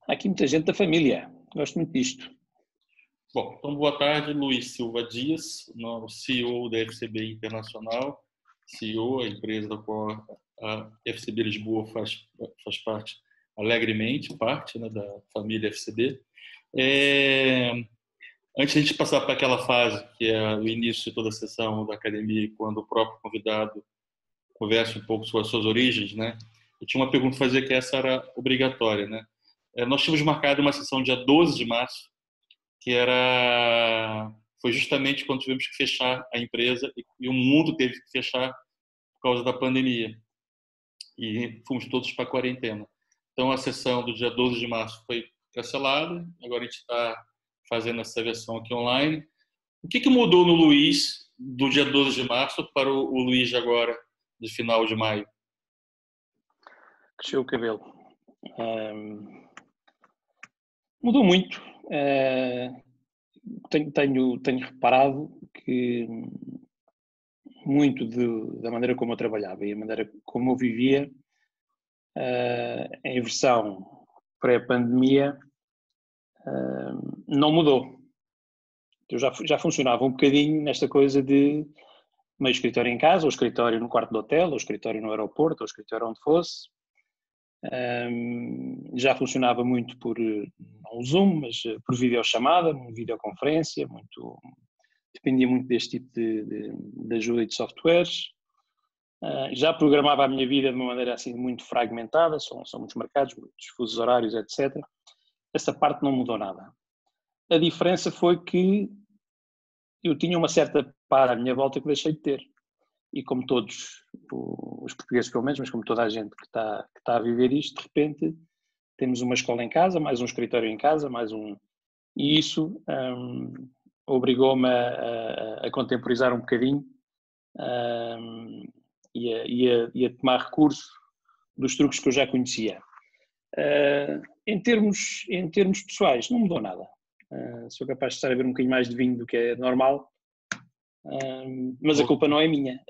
Há aqui muita gente da família. Gosto muito disto. Bom, então boa tarde, Luiz Silva Dias, CEO da FCB Internacional, CEO, a empresa da qual a FCB Lisboa faz parte alegremente, parte, né, da família FCB. Antes de a gente passar para aquela fase, que é o início de toda a sessão da academia, quando o próprio convidado conversa um pouco sobre as suas origens, né? Eu tinha uma pergunta a fazer, que essa era obrigatória, né? Nós tínhamos marcado uma sessão dia 12 de março, foi justamente quando tivemos que fechar a empresa e o mundo teve que fechar por causa da pandemia. E fomos todos para a quarentena. Então, a sessão do dia 12 de março foi cancelada. Agora a gente está fazendo essa versão aqui online. O que mudou no Luiz do dia 12 de março para o Luiz de agora, de final de maio? Cresceu o cabelo. Mudou muito. Tenho reparado que muito da maneira como eu trabalhava e a maneira como eu vivia, em versão pré-pandemia, não mudou. Eu já funcionava um bocadinho nesta coisa de meio escritório em casa, ou escritório no quarto do hotel, ou escritório no aeroporto, ou escritório onde fosse. Já funcionava muito por, não Zoom, mas por videochamada, videoconferência, dependia muito deste tipo de ajuda e de softwares. Já programava a minha vida de uma maneira assim muito fragmentada, são muitos mercados, muitos fusos horários, etc. Essa parte não mudou nada. A diferença foi que eu tinha uma certa par à minha volta que deixei de ter. E como todos os portugueses pelo menos, mas como toda a gente que está a viver isto, de repente temos uma escola em casa, mais um escritório em casa, e isso obrigou-me a contemporizar um bocadinho e a tomar recurso dos truques que eu já conhecia. Em termos pessoais, não mudou nada. Sou capaz de estar a beber um bocadinho mais de vinho do que é normal, mas a culpa não é minha.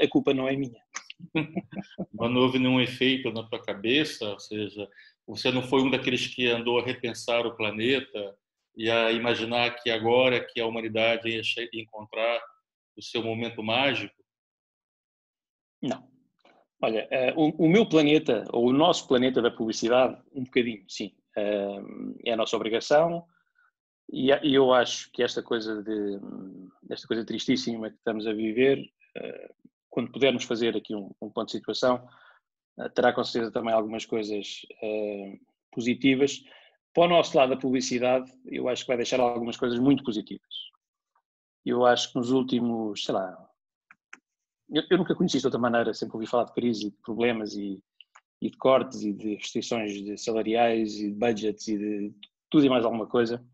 Mas não houve nenhum efeito na tua cabeça? Ou seja, você não foi um daqueles que andou a repensar o planeta e a imaginar que agora que a humanidade ia encontrar o seu momento mágico? Não. Olha, o meu planeta, ou o nosso planeta da publicidade, um bocadinho, sim. É a nossa obrigação e eu acho que esta coisa tristíssima que estamos a viver, quando pudermos fazer aqui um ponto de situação, terá com certeza também algumas coisas positivas. Para o nosso lado da publicidade, eu acho que vai deixar algumas coisas muito positivas. Eu acho que nos últimos, sei lá, eu nunca conheci isto de outra maneira, sempre ouvi falar de crise, de problemas e de cortes e de restrições salariais e de budgets e de tudo e mais alguma coisa.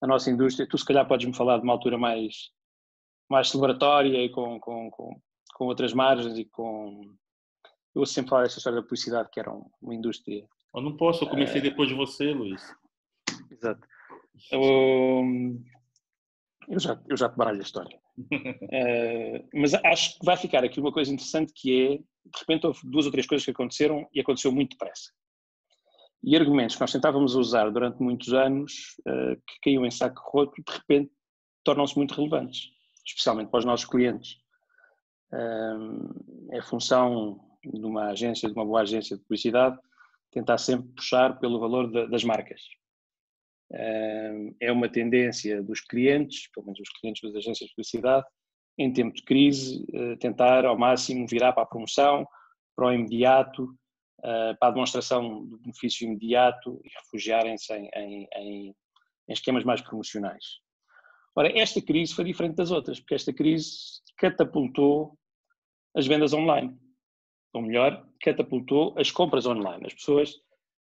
A nossa indústria, tu se calhar podes-me falar de uma altura mais celebratória e com outras margens e eu ouço sempre falar desta história da publicidade, que era uma indústria. Eu não posso, eu comecei depois de você, Luiz. Exato. Eu já te baralho a história. Mas acho que vai ficar aqui uma coisa interessante, que é, de repente houve 2 ou 3 coisas que aconteceram e aconteceu muito depressa. E argumentos que nós tentávamos usar durante muitos anos, que caíam em saco roto, de repente tornam-se muito relevantes, especialmente para os nossos clientes. É função de uma boa agência de publicidade, tentar sempre puxar pelo valor das marcas. É uma tendência dos clientes, pelo menos os clientes das agências de publicidade, em tempo de crise, tentar ao máximo virar para a promoção, para o imediato, para a demonstração do benefício imediato e refugiarem-se em esquemas mais promocionais. Ora, esta crise foi diferente das outras, porque esta crise catapultou as vendas online. Ou melhor, catapultou as compras online. As pessoas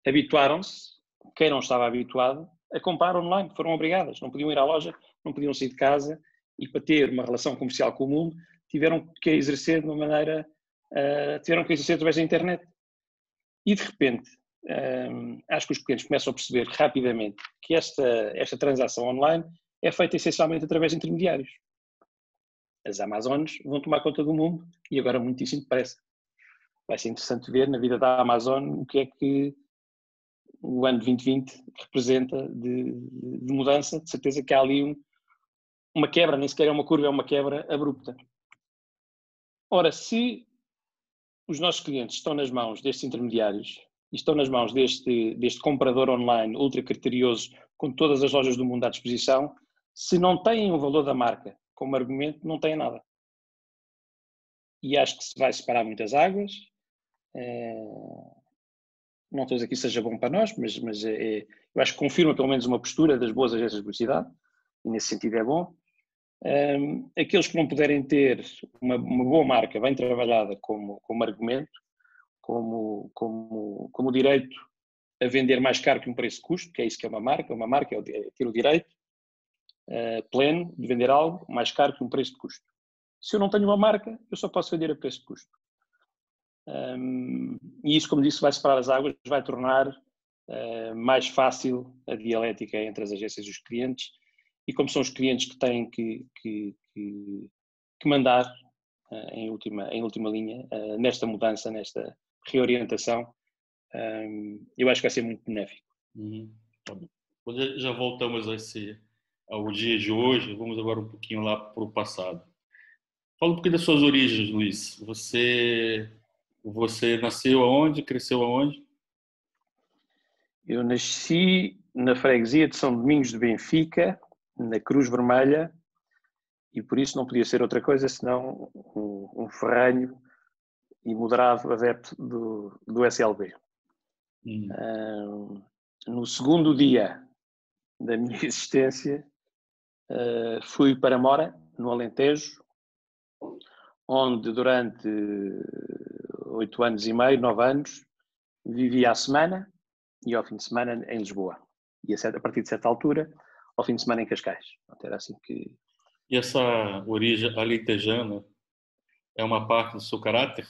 habituaram-se, quem não estava habituado, a comprar online, foram obrigadas, não podiam ir à loja, não podiam sair de casa e para ter uma relação comercial com o mundo tiveram que exercer de uma maneira, tiveram que exercer através da internet. E de repente, acho que os clientes começam a perceber rapidamente que esta transação online é feita essencialmente através de intermediários. As Amazones vão tomar conta do mundo e agora muitíssimo depressa. Vai ser interessante ver na vida da Amazon o que é que o ano 2020 representa de mudança, de certeza que há ali uma quebra, nem sequer é uma curva, é uma quebra abrupta. Ora, se os nossos clientes estão nas mãos destes intermediários e estão nas mãos deste comprador online ultra criterioso, com todas as lojas do mundo à disposição, se não têm o valor da marca como argumento, não têm nada. E acho que se vai separar muitas águas. Não estou a dizer que isso seja bom para nós, mas eu acho que confirma pelo menos uma postura das boas agências de publicidade, e nesse sentido é bom. Aqueles que não puderem ter uma boa marca bem trabalhada como argumento, como direito a vender mais caro que um preço-custo, que é isso que é uma marca é ter o direito pleno de vender algo mais caro que um preço de custo. Se eu não tenho uma marca, eu só posso vender a preço de custo. E isso, como disse, vai separar as águas, vai tornar mais fácil a dialética entre as agências e os clientes, e como são os clientes que têm que mandar em última linha nesta mudança, nesta reorientação, eu acho que vai ser muito benéfico. Tá bom. Já voltamos ao dia de hoje, vamos agora um pouquinho lá para o passado. Fala um pouquinho das suas origens, Luiz. Você nasceu aonde? Cresceu aonde? Eu nasci na freguesia de São Domingos de Benfica, na Cruz Vermelha, e por isso não podia ser outra coisa senão um ferrenho e moderado adepto do SLB. No segundo dia da minha existência, fui para Mora, no Alentejo, onde durante 8 anos e meio, 9 anos, vivia à semana e ao fim de semana em Lisboa. E a partir de certa altura, ao fim de semana em Cascais. Era assim que... E essa origem alentejana é uma parte do seu caráter?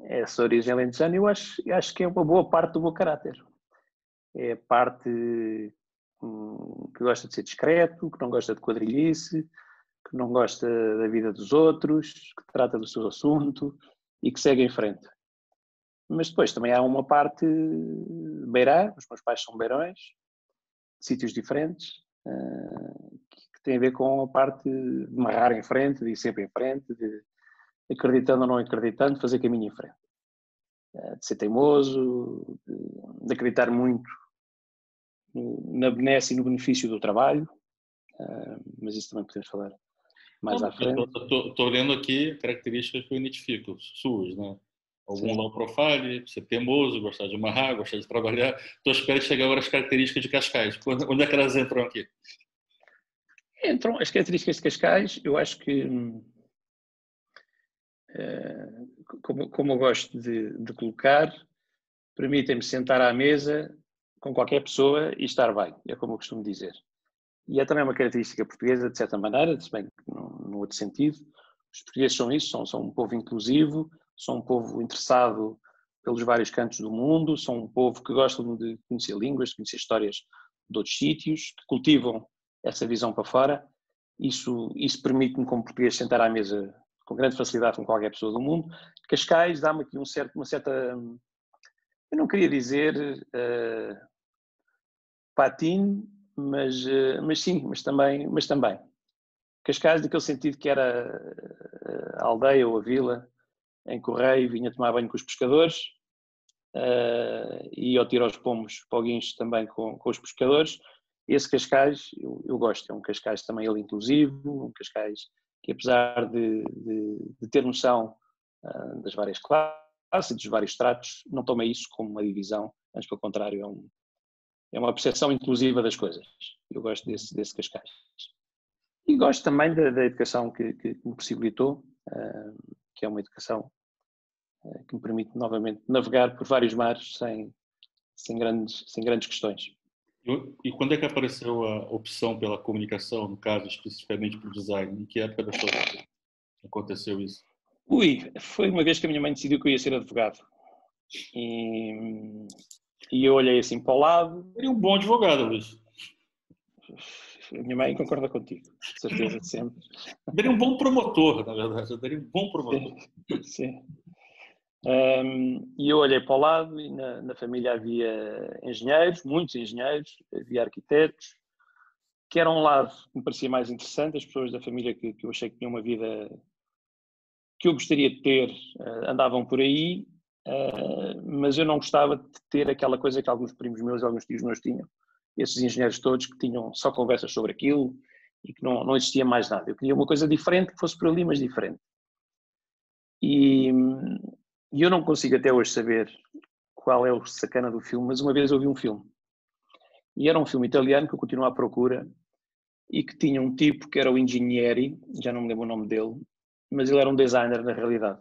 Essa origem alentejana eu acho que é uma boa parte do meu caráter. É a parte que gosta de ser discreto, que não gosta de quadrilhice, que não gosta da vida dos outros, que trata do seu assunto e que segue em frente. Mas depois também há uma parte beirã, os meus pais são beirões, de sítios diferentes, que tem a ver com a parte de marrar em frente, de ir sempre em frente, de acreditando ou não acreditando, fazer caminho em frente. De ser teimoso, de acreditar muito na benesse e no benefício do trabalho, mas isso também podemos falar mais à frente. Estou lendo aqui características que eu identifico, suas, né? Algum Sim. low profile, ser teimoso, gostar de amarrar, gostar de trabalhar. Estou à espera de chegar agora às características de Cascais. Onde é que elas entram aqui? Entram as características de Cascais, eu acho que, como eu gosto de colocar, permitem-me sentar à mesa com qualquer pessoa e estar bem, é como eu costumo dizer. E é também uma característica portuguesa, de certa maneira, se bem que no outro sentido. Os portugueses são isso, são um povo inclusivo, são um povo interessado pelos vários cantos do mundo, são um povo que gostam de conhecer línguas, de conhecer histórias de outros sítios, que cultivam essa visão para fora. Isso permite-me, como português, sentar à mesa com grande facilidade com qualquer pessoa do mundo. Cascais dá-me aqui uma certa... Eu não queria dizer patinho, mas sim, mas também. Cascais, naquele sentido que era a aldeia ou a vila em que o rei vinha tomar banho com os pescadores e ao tirar os pomos poguinhos também com os pescadores. Esse Cascais eu gosto, é um Cascais também ele inclusivo, um Cascais que apesar de ter noção das várias classes e dos vários tratos, não toma isso como uma divisão, antes pelo contrário é uma percepção inclusiva das coisas. Eu gosto desse Cascais. E gosto também da educação que me possibilitou, que é uma educação que me permite novamente navegar por vários mares sem grandes questões. E quando é que apareceu a opção pela comunicação, no caso especificamente para o design? Em que época da sua vida aconteceu isso? Foi uma vez que a minha mãe decidiu que eu ia ser advogado. E eu olhei assim para o lado. Seria um bom advogado, Luiz. A minha mãe concorda contigo, de certeza de sempre. Daria um bom promotor, na verdade. Daria um bom promotor. Sim. E eu olhei para o lado e na família havia engenheiros, muitos engenheiros, havia arquitetos, que era um lado que me parecia mais interessante, as pessoas da família que eu achei que tinham uma vida que eu gostaria de ter, andavam por aí, mas eu não gostava de ter aquela coisa que alguns primos meus e alguns tios meus tinham, esses engenheiros todos que tinham só conversas sobre aquilo e que não existia mais nada. Eu queria uma coisa diferente, que fosse por ali, mas diferente. E eu não consigo até hoje saber qual é o sacana do filme, mas uma vez eu vi um filme. E era um filme italiano que eu continuo à procura e que tinha um tipo que era o Ingegneri, já não me lembro o nome dele, mas ele era um designer na realidade.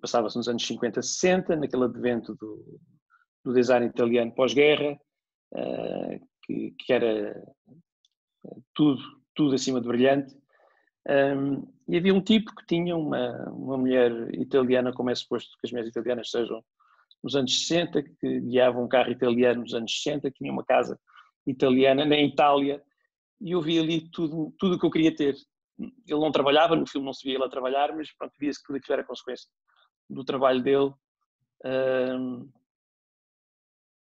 Passava-se nos anos 50, 60, naquele advento do design italiano pós-guerra, que era tudo acima de brilhante. E havia um tipo que tinha uma mulher italiana, como é suposto que as mulheres italianas sejam nos anos 60, que guiava um carro italiano nos anos 60, que tinha uma casa italiana na Itália, e eu vi ali tudo o que eu queria ter. Ele não trabalhava, no filme não se via ele a trabalhar, mas pronto, via-se que tudo aquilo era consequência do trabalho dele.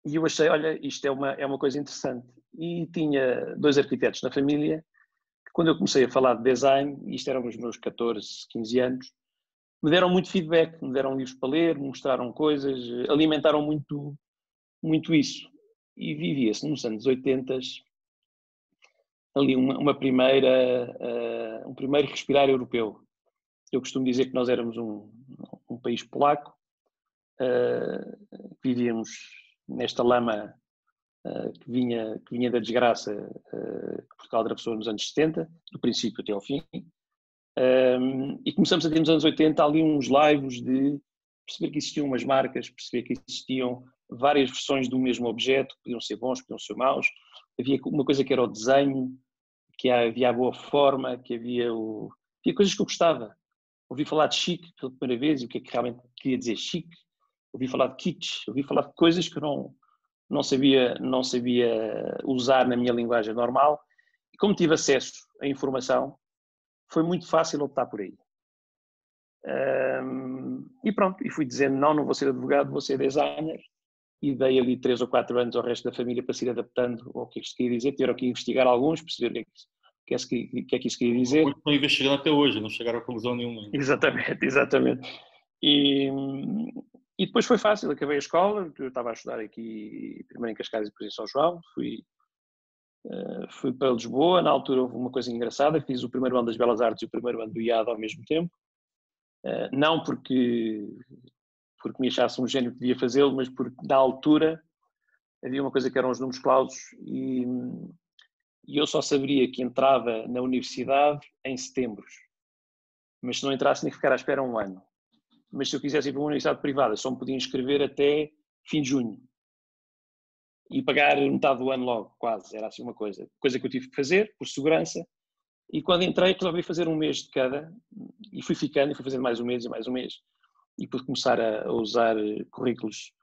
E eu achei, olha, isto é uma coisa interessante. E tinha 2 arquitetos na família, que quando eu comecei a falar de design, isto eram os meus 14, 15 anos, me deram muito feedback, me deram livros para ler, me mostraram coisas, alimentaram muito isso. E vivia-se nos anos 80 ali um primeiro respirar europeu. Eu costumo dizer que nós éramos um país polaco, vivíamos nesta lama que vinha da desgraça que Portugal atravessou nos anos 70, do princípio até ao fim, e começamos a ter nos anos 80 ali uns laivos de perceber que existiam umas marcas, perceber que existiam várias versões do mesmo objeto, que podiam ser bons, podiam ser maus, havia uma coisa que era o desenho, que havia a boa forma, que havia coisas que eu gostava. Ouvi falar de chique pela primeira vez, e o que é que realmente queria dizer chique. Ouvi falar de kitsch, ouvi falar de coisas que eu não sabia usar na minha linguagem normal. E como tive acesso à informação, foi muito fácil optar por aí. E pronto, e fui dizendo, não vou ser advogado, vou ser designer. E dei ali 3 ou 4 anos ao resto da família para se ir adaptando ao que isto queria dizer. Tiveram que investigar alguns, perceber o que é que isso queria dizer. Estão investigando até hoje, não chegaram a conclusão nenhuma ainda. Exatamente. E depois foi fácil, acabei a escola, eu estava a estudar aqui, primeiro em Cascais e depois em São João, fui para Lisboa, na altura houve uma coisa engraçada, fiz o primeiro ano das Belas Artes e o primeiro ano do IAD ao mesmo tempo, não porque me achasse um gênio que devia fazê-lo, mas porque na altura havia uma coisa que eram os números clausos e eu só saberia que entrava na universidade em setembro, mas se não entrasse tinha que ficar à espera um ano. Mas se eu quisesse ir para uma universidade privada só me podia inscrever até fim de junho e pagar metade do ano logo, quase, era assim uma coisa que eu tive que fazer por segurança. E quando entrei resolvi fazer um mês de cada e fui ficando, e fui fazendo mais um mês e mais um mês, e pude começar a usar currículos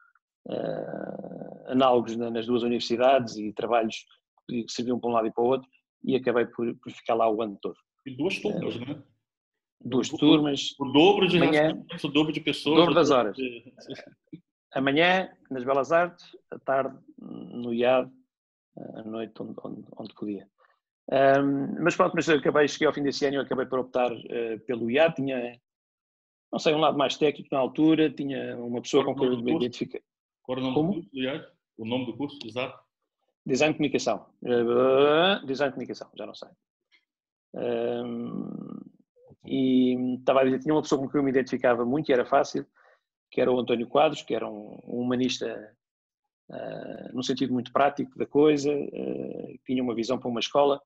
análogos nas 2 universidades e trabalhos que serviam para um lado e para o outro, e acabei por ficar lá o ano todo. E 2 turmas, né? 2 turmas. O dobro de manhã, o dobro de pessoas. O dobro das horas. Amanhã nas Belas Artes, à tarde no IAD, à noite onde podia. Mas pronto, cheguei ao fim desse ano e acabei por optar pelo IAD. Tinha, não sei, um lado mais técnico na altura, tinha uma pessoa com quem eu me identifiquei. Qual era o nome do curso do IAD? O nome do curso, exato? Design de Comunicação. Design de Comunicação, já não sei. E estava a dizer, tinha uma pessoa com quem eu me identificava muito e era fácil, que era o António Quadros, que era um humanista num sentido muito prático da coisa, tinha uma visão para uma escola,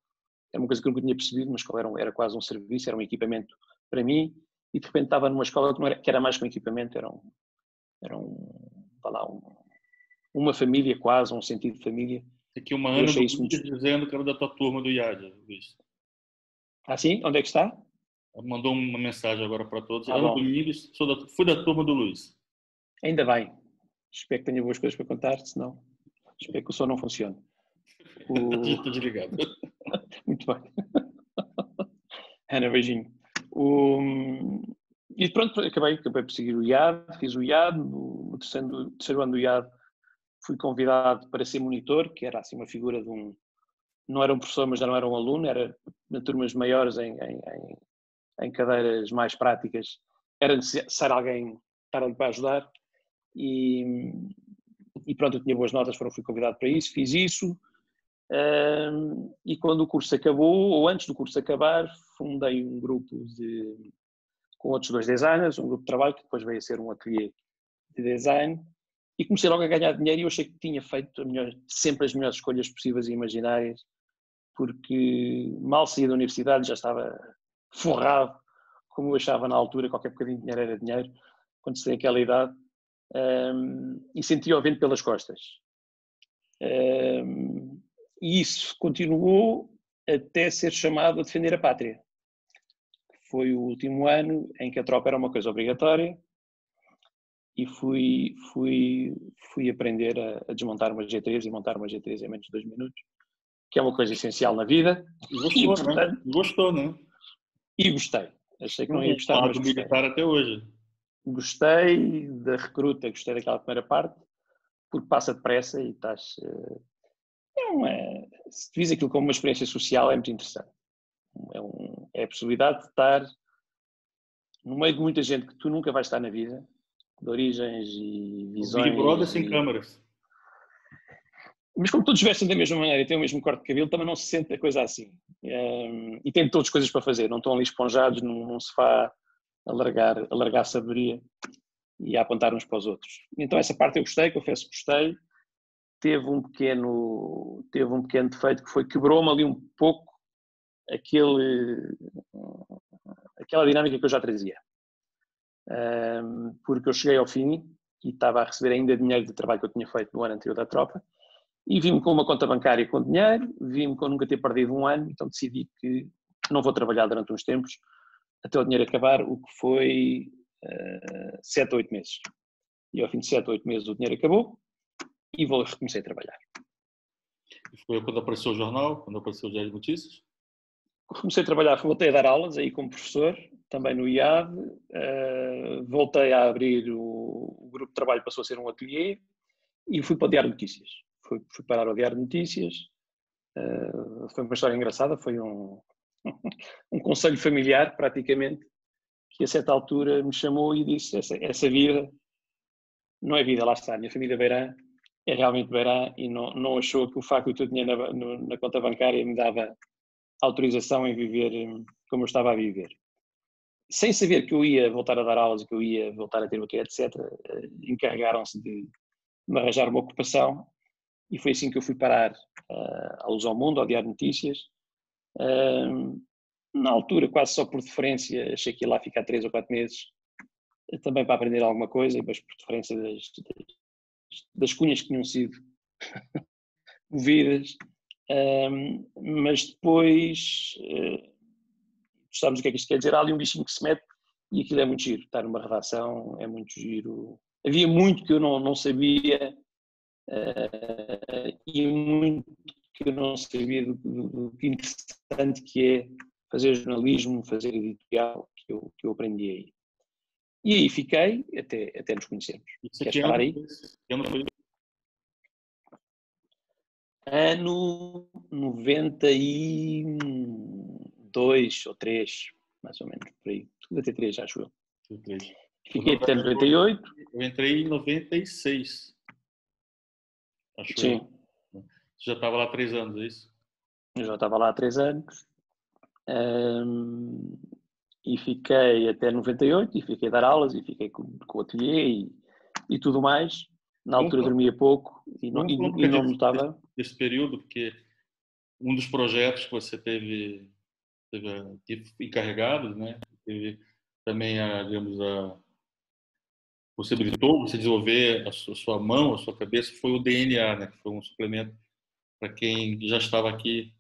era uma coisa que eu nunca tinha percebido, uma escola era quase um serviço, era um equipamento para mim, e de repente estava numa escola que era mais que um equipamento, uma família quase, um sentido de família. Aqui uma Ana do muito... dizendo que era da tua turma do IAD, Luiz. Ah, sim? Onde é que está? Mandou uma mensagem agora para todos. Ah, Ana Domingos, fui da turma do Luiz. Ainda bem. Espero que tenha boas coisas para contar, senão espero que o som não funcione. Estou desligado. Muito bem. Ana, beijinho. E pronto, acabei por seguir o IAD, fiz o IAD, no terceiro ano do IAD fui convidado para ser monitor, que era assim uma figura de um... Não era um professor, mas já não era um aluno, era em turmas maiores, em cadeiras mais práticas, era necessário alguém estar ali para ajudar. E pronto, eu tinha boas notas, fui convidado para isso, fiz isso. E quando o curso acabou, ou antes do curso acabar, fundei um grupo com outros 2 designers, um grupo de trabalho que depois veio a ser um ateliê de design, e comecei logo a ganhar dinheiro e eu achei que tinha feito sempre as melhores escolhas possíveis e imaginárias, porque mal saí da universidade já estava forrado, como eu achava na altura, qualquer bocadinho de dinheiro era dinheiro, quando se tem aquela idade, e sentia o vento pelas costas. E isso continuou até ser chamado a defender a pátria. Foi o último ano em que a tropa era uma coisa obrigatória e fui aprender a desmontar uma G3 e montar uma G3 em menos de 2 minutos, que é uma coisa essencial na vida. Gostou, portanto, né? Gostou, né? E gostei. Achei que não ia gostar, mas gostei. Militar até hoje. Gostei da recruta, gostei daquela primeira parte, porque passa depressa e estás... se tu vis aquilo como uma experiência social, é muito interessante. É a possibilidade de estar no meio de muita gente que tu nunca vais estar na vida, de origens e visões. Big Brother sem câmaras. Mas como todos vestem da mesma maneira e têm o mesmo corte de cabelo, também não se sente a coisa assim. E têm todas coisas para fazer, não estão ali esponjados num sofá a largar sabedoria e a apontar uns para os outros. Então essa parte eu gostei, confesso que gostei. Teve um pequeno defeito que foi, quebrou-me ali um pouco aquela dinâmica que eu já trazia. Porque eu cheguei ao fim e estava a receber ainda dinheiro do trabalho que eu tinha feito no ano anterior da tropa e vi-me com uma conta bancária com dinheiro, vi-me com nunca ter perdido um ano, então decidi que não vou trabalhar durante uns tempos até o dinheiro acabar, o que foi 7 ou 8 meses. E ao fim de 7 ou 8 meses o dinheiro acabou e recomecei a trabalhar. Foi quando apareceu o jornal, quando apareceu o Diário de Notícias? Comecei a trabalhar, voltei a dar aulas aí como professor, também no IAD, voltei a abrir o grupo de trabalho, passou a ser um ateliê e fui para o Diário de Notícias. Fui parar ao Diário de Notícias, foi uma história engraçada, foi um conselho familiar praticamente, que a certa altura me chamou e disse, essa vida não é vida, lá está, a minha família Beirã é realmente Beirã e não achou que o facto de eu ter dinheiro na conta bancária me dava autorização em viver como eu estava a viver. Sem saber que eu ia voltar a dar aulas e que eu ia voltar a ter o que etc., encarregaram-se de me arranjar uma ocupação e foi assim que eu fui parar à Luz ao Mundo, ao Diário de Notícias. Na altura, quase só por deferência, achei que ia lá ficar 3 ou 4 meses, também para aprender alguma coisa, mas por deferência das cunhas que tinham sido movidas. Mas depois, sabes o que é que isto quer dizer? Há ali um bichinho que se mete e aquilo é muito giro. Estar numa redação é muito giro. Havia muito que eu não sabia e muito que eu não sabia do que interessante que é fazer jornalismo, fazer editorial, que eu aprendi aí. E aí fiquei até nos conhecermos. Queres falar aí? Ano 92 ou 3, mais ou menos, por aí. 93, acho eu. Fiquei até 98. Eu entrei em 96. Acho Sim. eu. Você já estava lá há 3 anos, é isso? Eu já estava lá há 3 anos. E fiquei até 98 e fiquei a dar aulas e fiquei com o ateliê e tudo mais. Na altura dormia pouco e não notava. Desse período, porque um dos projetos que você teve encarregado, né? Teve também possibilitou você desenvolver a sua mão, a sua cabeça, foi o DNA, né? Que foi um suplemento para quem já estava aqui.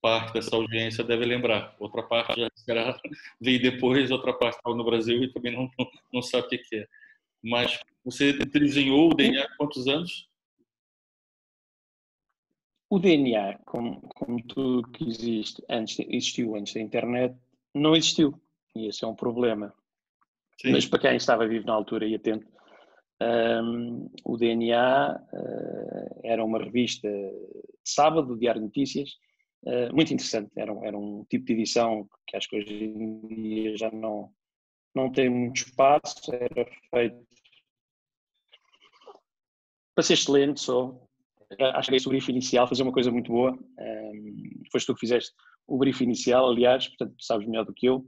Parte dessa audiência deve lembrar. Outra parte já veio depois, outra parte estava no Brasil e também não sabe o que é. Mas você desenhou o DNA há quantos anos? O DNA, como tudo que existiu antes da internet, não existiu. E esse é um problema. Sim. Mas para quem estava vivo na altura e atento, o DNA era uma revista de sábado, do Diário de Notícias, muito interessante. Era um tipo de edição que acho que hoje em dia já não tem muito espaço. Era feito para ser excelente só. Acho que esse brief inicial, fazer uma coisa muito boa. Foste tu que fizeste o brief inicial, aliás, portanto tu sabes melhor do que eu.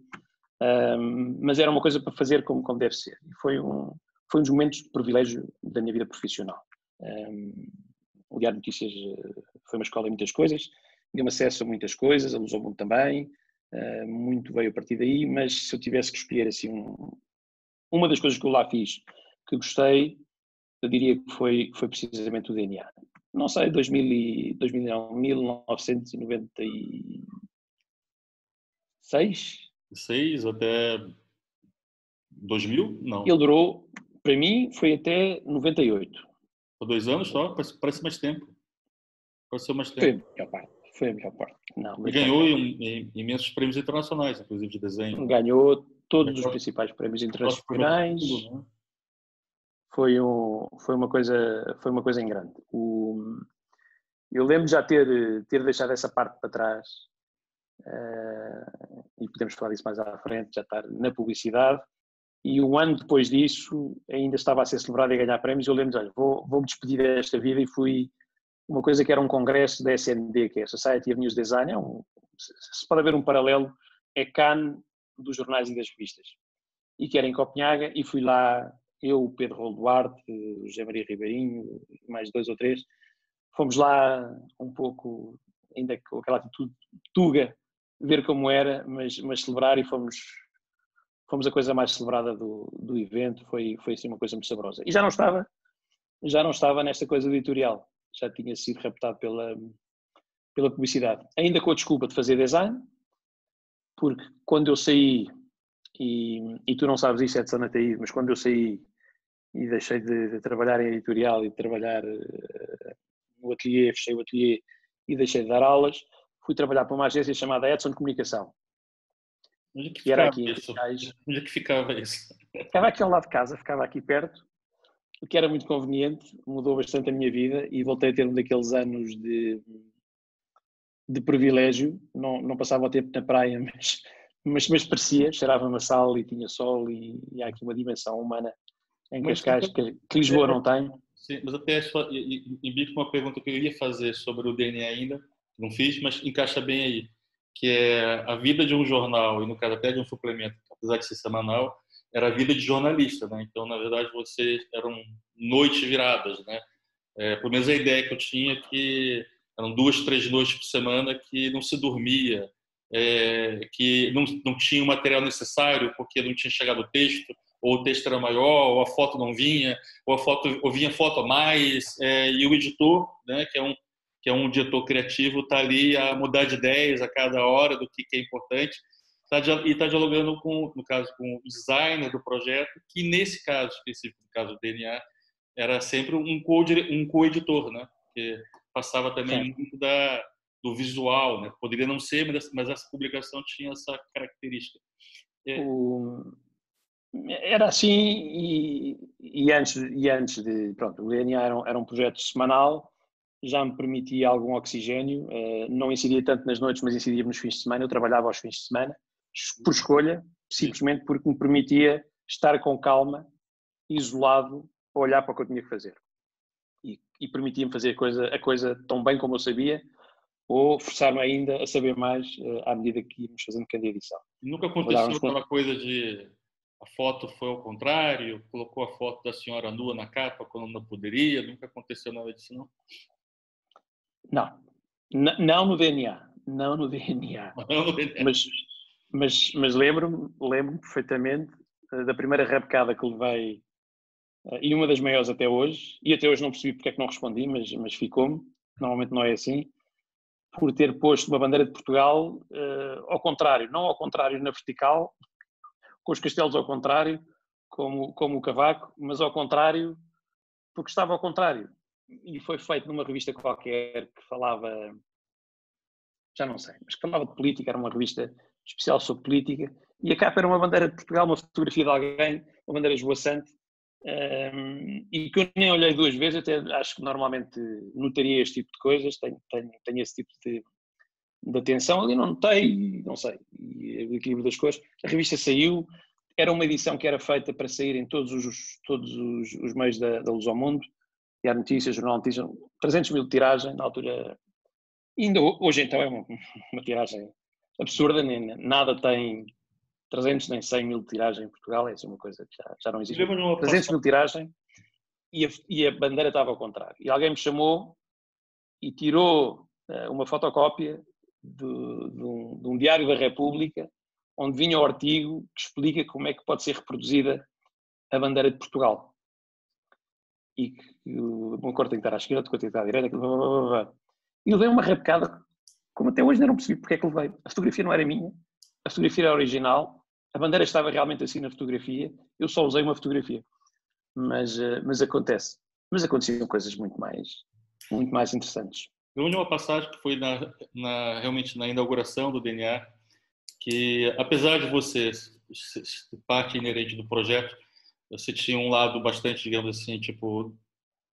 Mas era uma coisa para fazer como deve ser. E foi um dos momentos de privilégio da minha vida profissional. O Diário de Notícias foi uma escola em muitas coisas, deu-me acesso a muitas coisas, a Luz ao Mundo também, muito veio a partir daí, mas se eu tivesse que escolher assim, uma das coisas que eu lá fiz que gostei, eu diria que foi precisamente o DNA. Não sei, 1996? 6 até 2000? Não. Ele durou, para mim, foi até 98. Por 2 anos só? Parece mais tempo. Pareceu mais Foi a tempo. melhor parte. Foi a melhor parte. Não, E bastante ganhou tempo. imensos prêmios internacionais, inclusive de desenho. Ganhou todos os Melhor, principais prémios melhor suplemento do internacionais. mundo, né? Foi uma coisa em grande. Eu lembro de já ter deixado essa parte para trás, e podemos falar disso mais à frente, já estar na publicidade. E um ano depois disso, ainda estava a ser celebrado e a ganhar prémios. Eu lembro de, olha, vou-me despedir desta vida, e fui uma coisa que era um congresso da SND, que é a Society of News Design. Se pode haver um paralelo, é Cannes dos jornais e das revistas. E que era em Copenhaga, e fui lá, eu, o Pedro Rolo Duarte, o José Maria Ribeirinho, mais 2 ou 3, fomos lá um pouco, ainda com aquela atitude tuga, ver como era, mas celebrar, e fomos a coisa mais celebrada do evento. Foi assim uma coisa muito saborosa. E já não estava nesta coisa editorial, já tinha sido raptado pela publicidade, ainda com a desculpa de fazer design, porque quando eu saí, e tu não sabes isso, Edson Ataíde, mas quando eu saí e deixei de trabalhar em editorial e de trabalhar no ateliê, fechei o ateliê e deixei de dar aulas, fui trabalhar para uma agência chamada Edson Comunicação, Onde é que que era ficava aqui em isso? Cascais. Onde é que ficava isso? Ficava aqui ao lado de casa, ficava aqui perto, o que era muito conveniente, mudou bastante a minha vida, e voltei a ter um daqueles anos de privilégio. Não passava o tempo na praia, mas parecia, cheirava-me a sal e tinha sol, e há aqui uma dimensão humana em Mas Cascais que Lisboa não tem. sim, mas até embico uma pergunta que eu ia fazer sobre o DNA ainda, não fiz, mas encaixa bem aí, que é a vida de um jornal, e no caso até de um suplemento, apesar de ser semanal, era a vida de jornalista, né? Então, na verdade, vocês eram noites viradas, né? Pelo menos a ideia que eu tinha, que eram 2, 3 noites por semana que não se dormia, que não tinha o material necessário porque não tinha chegado o texto, ou o texto era maior, ou a foto não vinha, ou vinha foto a mais, e o editor, né, que é um diretor criativo, está ali a mudar de ideias a cada hora do que é importante, e está dialogando no caso, com o designer do projeto, que nesse caso específico, no caso do DNA, era sempre um co-editor, né? Que passava também muito do visual, né? Poderia não ser, mas essa publicação tinha essa característica. Era assim, e antes de, pronto, o DNA era um projeto semanal, já me permitia algum oxigênio, não incidia tanto nas noites, mas incidia nos fins de semana. Eu trabalhava aos fins de semana, por escolha, simplesmente porque me permitia estar com calma, isolado, a olhar para o que eu tinha que fazer. E permitia-me fazer a coisa tão bem como eu sabia, ou forçar-me ainda a saber mais à medida que íamos fazendo cada edição. Nunca aconteceu aquela coisa de a foto foi ao contrário, colocou a foto da senhora nua na capa quando não poderia? Nunca aconteceu nada disso, não? Não no DNA. Não no DNA. Mas lembro-me perfeitamente da primeira rabecada que levei, e uma das maiores até hoje, e até hoje não percebi porque é que não respondi, mas ficou-me, normalmente não é assim, por ter posto uma bandeira de Portugal ao contrário, não ao contrário na vertical, com os castelos ao contrário, como o Cavaco, mas ao contrário, porque estava ao contrário. E foi feito numa revista qualquer que falava, já não sei, mas que falava de política, era uma revista especial sobre política, e a capa era uma bandeira de Portugal, uma fotografia de alguém, uma bandeira esvoaçante, e que eu nem olhei duas vezes. Até acho que normalmente notaria este tipo de coisas, tenho esse tipo de atenção, ali não notei, não sei, e o equilíbrio das cores. A revista saiu, era uma edição que era feita para sair em todos os meios da Luz ao Mundo, Diário Notícias, Jornal Notícias, 300 mil de tiragem, na altura, ainda hoje então é uma tiragem absurda, nem nada tem 300 nem 100 mil de tiragem em Portugal, é uma coisa que já não existe. 300 mil de tiragem e a bandeira estava ao contrário. E alguém me chamou e tirou uma fotocópia de um Diário da República, onde vinha o artigo que explica como é que pode ser reproduzida a bandeira de Portugal. E que o meu corte tem que estar à esquerda, o outro tem que estar à direita. E levei uma rabecada, como até hoje ainda não percebi porque é que levei. A fotografia não era minha, a fotografia era original, a bandeira estava realmente assim na fotografia, eu só usei uma fotografia. Mas acontece. Mas aconteciam coisas muito mais interessantes. Eu li uma passagem que foi realmente na inauguração do DNA, que apesar de você ser parte inerente do projeto, você tinha um lado bastante, digamos assim, tipo,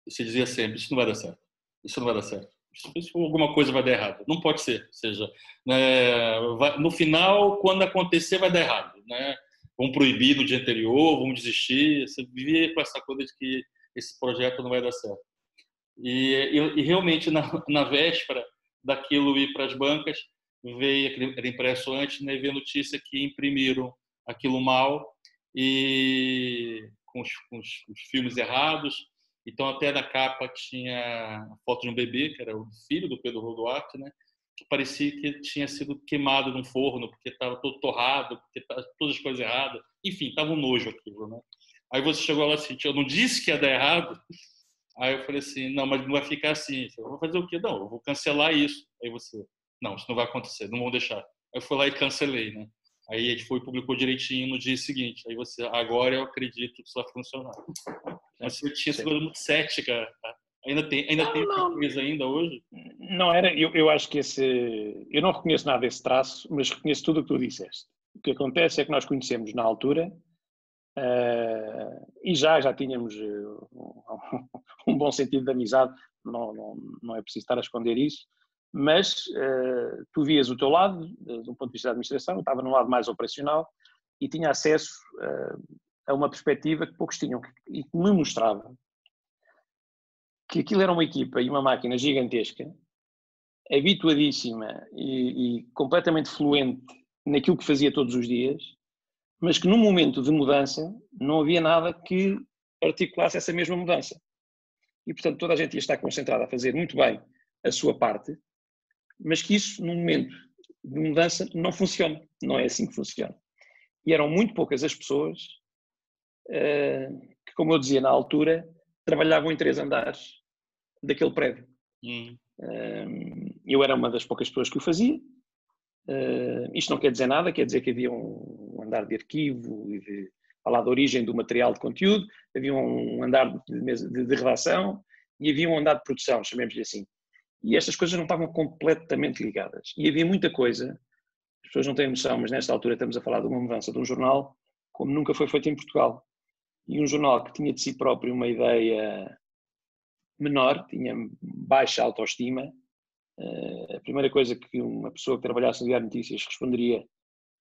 você dizia sempre, isso não vai dar certo, isso não vai dar certo, isso alguma coisa vai dar errado, não pode ser, ou seja, né, no final, quando acontecer, vai dar errado, né? Vamos proibir no dia anterior, vamos desistir, você vivia com essa coisa de que esse projeto não vai dar certo. E realmente, na véspera daquilo ir para as bancas, veio, era impresso antes, né, veio a notícia que imprimiram aquilo mal e com os filmes errados. Então, até na capa tinha a foto de um bebê, que era o filho do Pedro Roduarte, né, que parecia que tinha sido queimado num forno, porque estava todo torrado, porque estava todas as coisas erradas. Enfim, estava um nojo aquilo, né? Aí você chegou lá assim, eu não disse que ia dar errado. Aí eu falei assim, não, mas não vai ficar assim. Eu vou fazer o quê? Não, eu vou cancelar isso. Aí você, não, isso não vai acontecer, não vão deixar. Aí eu fui lá e cancelei, né? Aí a gente foi e publicou direitinho no dia seguinte. Aí você, agora eu acredito que isso vai funcionar. Mas você tinha essa coisa muito cética. Ainda tem coisa ainda hoje? Não era, eu acho que eu não reconheço nada desse traço, mas reconheço tudo o que tu disseste. O que acontece é que nós conhecemos na altura, e já tínhamos um bom sentido de amizade, não é preciso estar a esconder isso, mas tu vias o teu lado, de um ponto de vista da administração, eu estava num lado mais operacional e tinha acesso a uma perspectiva que poucos tinham e que me mostrava que aquilo era uma equipa e uma máquina gigantesca, habituadíssima e completamente fluente naquilo que fazia todos os dias, mas que num momento de mudança não havia nada que articulasse essa mesma mudança. E, portanto, toda a gente ia estar concentrada a fazer muito bem a sua parte, mas que isso, num momento de mudança, não funciona. Não é assim que funciona. E eram muito poucas as pessoas que, como eu dizia na altura, trabalhavam em 3 andares daquele prédio. Eu era uma das poucas pessoas que o fazia. Isto não quer dizer nada, quer dizer que havia um andar de arquivo e de falar da origem do material de conteúdo, havia um andar de redação e havia um andar de produção, chamemos-lhe assim. E estas coisas não estavam completamente ligadas. E havia muita coisa, as pessoas não têm noção, mas nesta altura estamos a falar de uma mudança de um jornal como nunca foi feito em Portugal. E um jornal que tinha de si próprio uma ideia menor, tinha baixa autoestima. A primeira coisa que uma pessoa que trabalhasse no Diário de Notícias responderia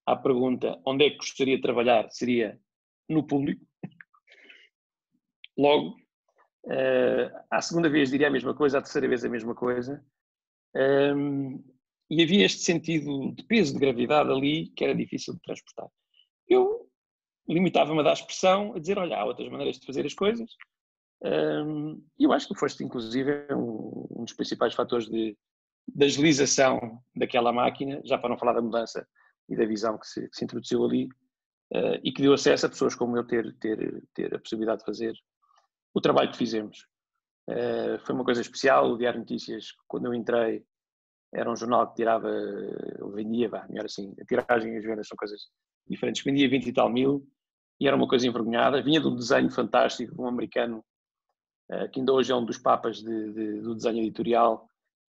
à pergunta onde é que gostaria de trabalhar seria no público. Logo, à segunda vez diria a mesma coisa, à terceira vez a mesma coisa. E havia este sentido de peso, de gravidade ali, que era difícil de transportar. Eu limitava-me a dar expressão, a dizer, olha, há outras maneiras de fazer as coisas. E eu acho que foste, inclusive, um dos principais fatores de agilização daquela máquina, já para não falar da mudança e da visão que se introduziu ali, e que deu acesso a pessoas como eu ter a possibilidade de fazer o trabalho que fizemos. Foi uma coisa especial. O Diário de Notícias, quando eu entrei, era um jornal que tirava, vendia, melhor assim, a tiragem e as vendas são coisas diferentes, vendia 20 e tal mil, e era uma coisa envergonhada. Vinha de um desenho fantástico de um americano, que ainda hoje é um dos papas do desenho editorial,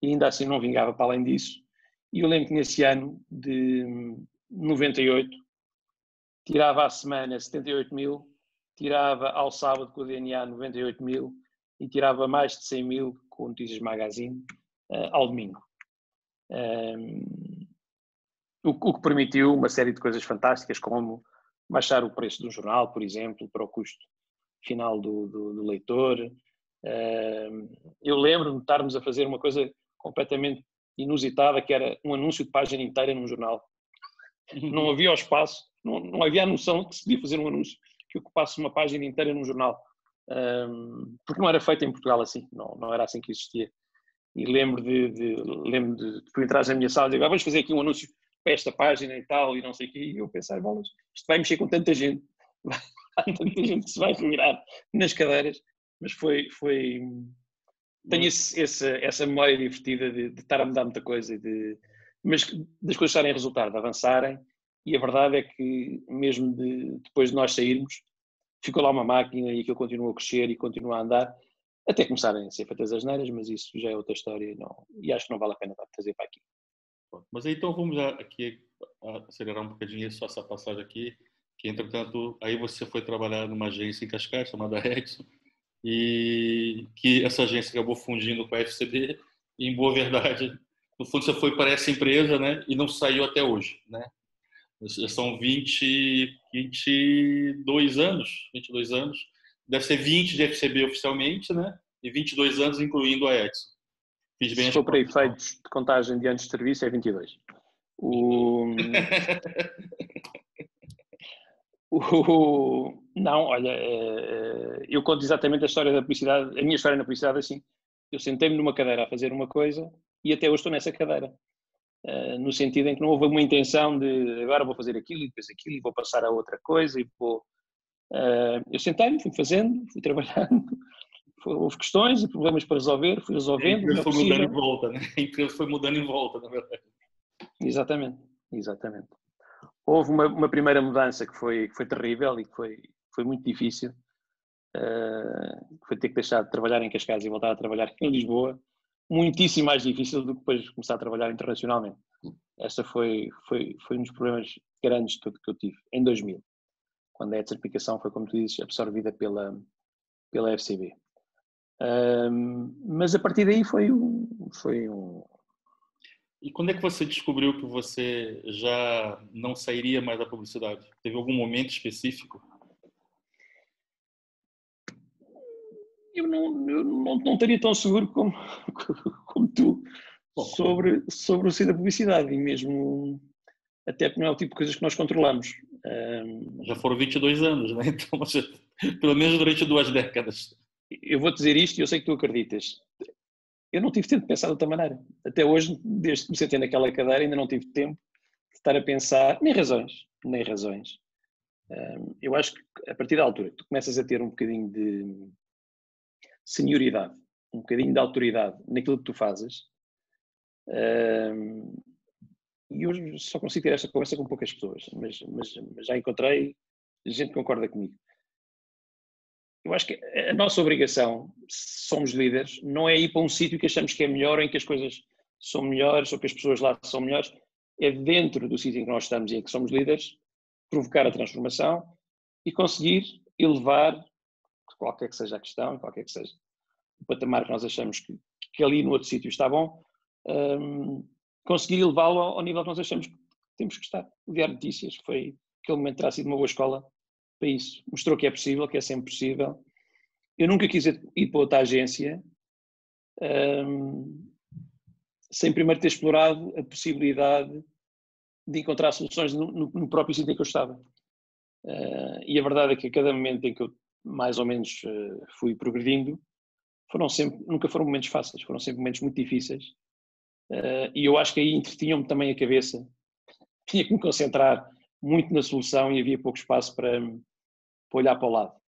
e ainda assim não vingava para além disso. E eu lembro que nesse ano de 98, tirava à semana 78 mil, tirava ao sábado com o DNA 98 mil e tirava mais de 100 mil com o Notícias Magazine ao domingo. O que permitiu uma série de coisas fantásticas, como baixar o preço de um jornal, por exemplo, para o custo final do leitor. Eu lembro-me de estarmos a fazer uma coisa completamente inusitada, que era um anúncio de página inteira num jornal. Não havia o espaço, não havia a noção de que se podia fazer um anúncio que ocupasse uma página inteira num jornal. Porque não era feito em Portugal assim, não era assim que existia. E lembro de tu entrares na minha sala e dizer, vamos fazer aqui um anúncio para esta página e tal, e não sei o quê. E eu pensar, isto vai mexer com tanta gente. Há tanta gente que se vai virar nas cadeiras. Mas tenho essa memória divertida de estar a mudar muita coisa, mas das coisas estarem a resultar, de avançarem. E a verdade é que, mesmo depois de nós sairmos, ficou lá uma máquina e aquilo continua a crescer e continua a andar, até começarem a ser feitas as neiras, mas isso já é outra história e acho que não vale a pena trazer para aqui. Mas então vamos já aqui acelerar um bocadinho só essa passagem aqui, que entretanto aí você foi trabalhar numa agência em Cascais chamada Edson, e que essa agência acabou fundindo com a FCB, e em boa verdade, no fundo você foi para essa empresa, né, e não saiu até hoje, né? Já são 22 anos, deve ser 20 de FCB oficialmente, né, e 22 anos incluindo a Edson. Fiz bem. Se for para efeitos de contagem de anos de serviço, é 22. Não, olha, eu conto exatamente a história da publicidade, a minha história na publicidade assim. Eu sentei-me numa cadeira a fazer uma coisa e até hoje estou nessa cadeira. No sentido em que não houve uma intenção de agora vou fazer aquilo e depois aquilo e vou passar a outra coisa e vou... eu sentei-me, fui fazendo, fui trabalhando, houve questões e problemas para resolver, fui resolvendo. A empresa foi mudando em volta, né? A empresa foi mudando em volta, na verdade. Exatamente. Houve uma primeira mudança que foi terrível e que foi muito difícil. Foi ter que deixar de trabalhar em Cascais e voltar a trabalhar em Lisboa. Muitíssimo mais difícil do que depois começar a trabalhar internacionalmente. Essa foi um dos problemas grandes que eu tive em 2000, quando a certificação foi, como tu dizes, absorvida pela FCB. Mas a partir daí foi um... E quando é que você descobriu que você já não sairia mais da publicidade? Teve algum momento específico? Eu não estaria tão seguro como tu sobre o ser da publicidade, e mesmo até porque não é o tipo de coisas que nós controlamos. Já foram 22 anos, né? Então, pelo menos durante 2 décadas. Eu vou dizer isto e eu sei que tu acreditas. Eu não tive tempo de pensar de outra maneira. Até hoje, desde que me sentei naquela cadeira, ainda não tive tempo de estar a pensar, nem razões. Eu acho que a partir da altura tu começas a ter um bocadinho de senioridade, um bocadinho de autoridade naquilo que tu fazes, e hoje só consigo ter esta conversa com poucas pessoas, mas já encontrei gente que concorda comigo. Eu acho que a nossa obrigação, se somos líderes, não é ir para um sítio que achamos que é melhor, em que as coisas são melhores ou que as pessoas lá são melhores. É dentro do sítio em que nós estamos e em que somos líderes, provocar a transformação e conseguir elevar, qualquer que seja a questão, qualquer que seja o patamar que nós achamos que ali no outro sítio está bom, conseguir elevá-lo ao nível que nós achamos que temos que estar. O Diário de Notícias foi, aquele momento terá sido uma boa escola para isso. Mostrou que é possível, que é sempre possível. Eu nunca quis ir para outra agência sem primeiro ter explorado a possibilidade de encontrar soluções no próprio sítio em que eu estava. E a verdade é que a cada momento em que eu mais ou menos fui progredindo, nunca foram momentos fáceis, foram sempre momentos muito difíceis. E eu acho que aí entretinham-me também a cabeça. Tinha que me concentrar muito na solução e havia pouco espaço para olhar para o lado.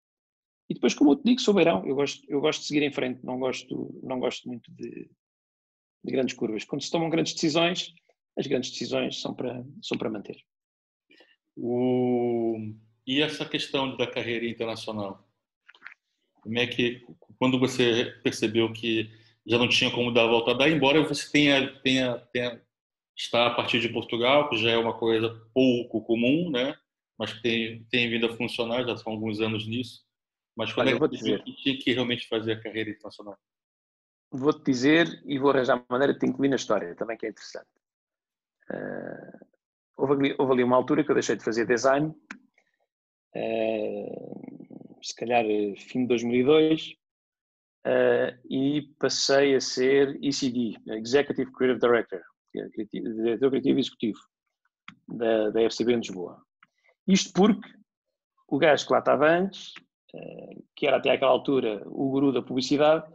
E depois, como eu te digo, sou beirão, eu gosto de seguir em frente, não gosto muito de grandes curvas. Quando se tomam grandes decisões, as grandes decisões são para manter. E essa questão da carreira internacional? Como é que, quando você percebeu que já não tinha como dar a volta a dar, embora você tenha está a partir de Portugal, que já é uma coisa pouco comum, né? mas que tem vindo a funcionar, já são alguns anos nisso. Mas quando Olha, é eu que vou-te você viu dizer. que tinha que realmente fazer a carreira internacional? Vou-te dizer e vou arranjar uma maneira de te incluir na história, também que é interessante. Houve ali uma altura que eu deixei de fazer design, se calhar fim de 2002, e passei a ser ECD, Executive Creative Director, diretor criativo e executivo da FCB em Lisboa. Isto porque o gajo que lá estava antes, que era até àquela altura o guru da publicidade,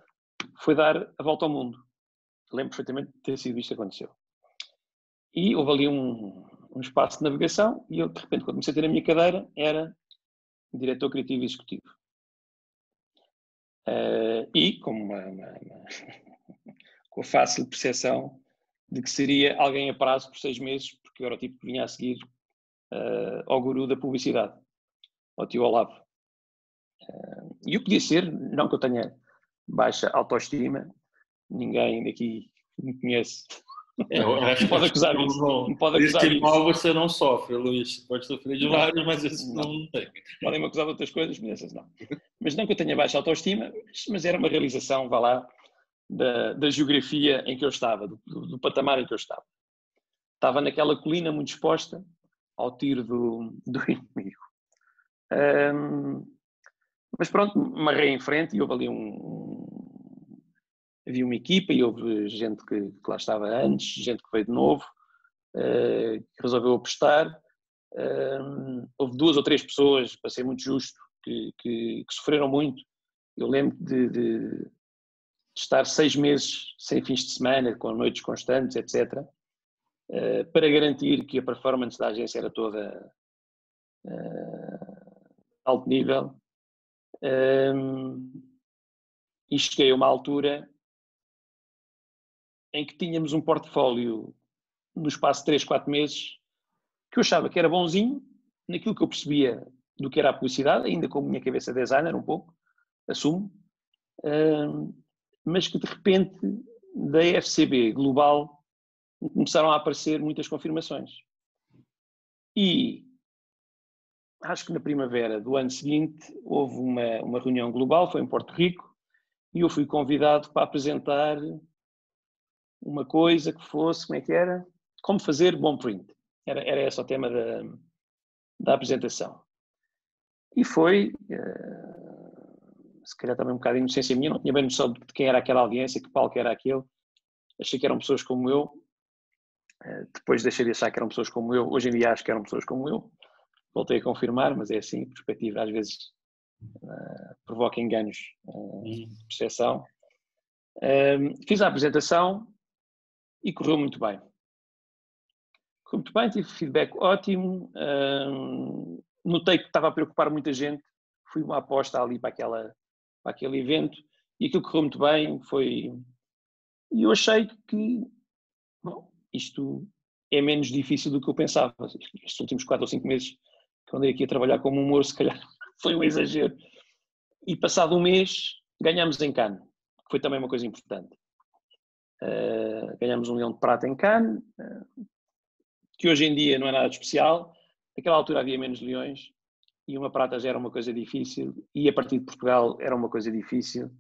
foi dar a volta ao mundo. Lembro perfeitamente de ter sido isto que aconteceu. E houve ali um espaço de navegação e eu, de repente, quando comecei a ter a minha cadeira, era diretor criativo e executivo. E com a fácil percepção de que seria alguém a prazo por 6 meses, porque eu era o tipo que vinha a seguir ao guru da publicidade, ao tio Olavo. E eu podia ser, não que eu tenha baixa autoestima, ninguém daqui me conhece. Eu acho Me pode que acusar disso. Me pode acusar desse disso. mal você não sofre, Luís. Pode sofrer de Não, vários, mas esse não. não tem. Podem-me acusar de outras coisas, mas essas não. Mas não que eu tenha baixa autoestima, mas era uma realização, vá lá, da geografia em que eu estava, do patamar em que eu estava. Estava naquela colina muito exposta ao tiro do inimigo. Mas pronto, marrei em frente e houve ali havia uma equipa e houve gente que lá estava antes, gente que veio de novo, que resolveu apostar. Houve 2 ou 3 pessoas, para ser muito justo, que sofreram muito. Eu lembro de estar 6 meses sem fins de semana, com noites constantes, etc., para garantir que a performance da agência era toda alto nível. E cheguei a uma altura em que tínhamos um portfólio no espaço de 3, 4 meses que eu achava que era bonzinho, naquilo que eu percebia do que era a publicidade, ainda com a minha cabeça designer um pouco, assumo, mas que de repente da FCB global começaram a aparecer muitas confirmações. E acho que na primavera do ano seguinte houve uma reunião global, foi em Porto Rico, e eu fui convidado para apresentar uma coisa que fosse, como é que era? Como fazer bom print. Era esse o tema da apresentação. E foi, se calhar também um bocado de inocência minha, não tinha bem noção de quem era aquela audiência, que palco era aquele. Achei que eram pessoas como eu. Depois deixei de achar que eram pessoas como eu. Hoje em dia acho que eram pessoas como eu. Voltei a confirmar, mas é assim, a perspectiva às vezes provoca enganos de percepção. Fiz a apresentação e correu muito bem. Correu muito bem, tive feedback ótimo. Notei que estava a preocupar muita gente. Fui uma aposta ali para aquele evento e aquilo correu muito bem. E eu achei que, bom, isto é menos difícil do que eu pensava. Estes últimos 4 ou 5 meses que andei aqui a trabalhar como humor, se calhar foi um exagero. E passado um mês ganhámos em Cannes, que foi também uma coisa importante. Ganhámos um Leão de Prata em Cannes, que hoje em dia não é nada de especial. Naquela altura havia menos leões e uma prata já era uma coisa difícil e a partir de Portugal era uma coisa difícil.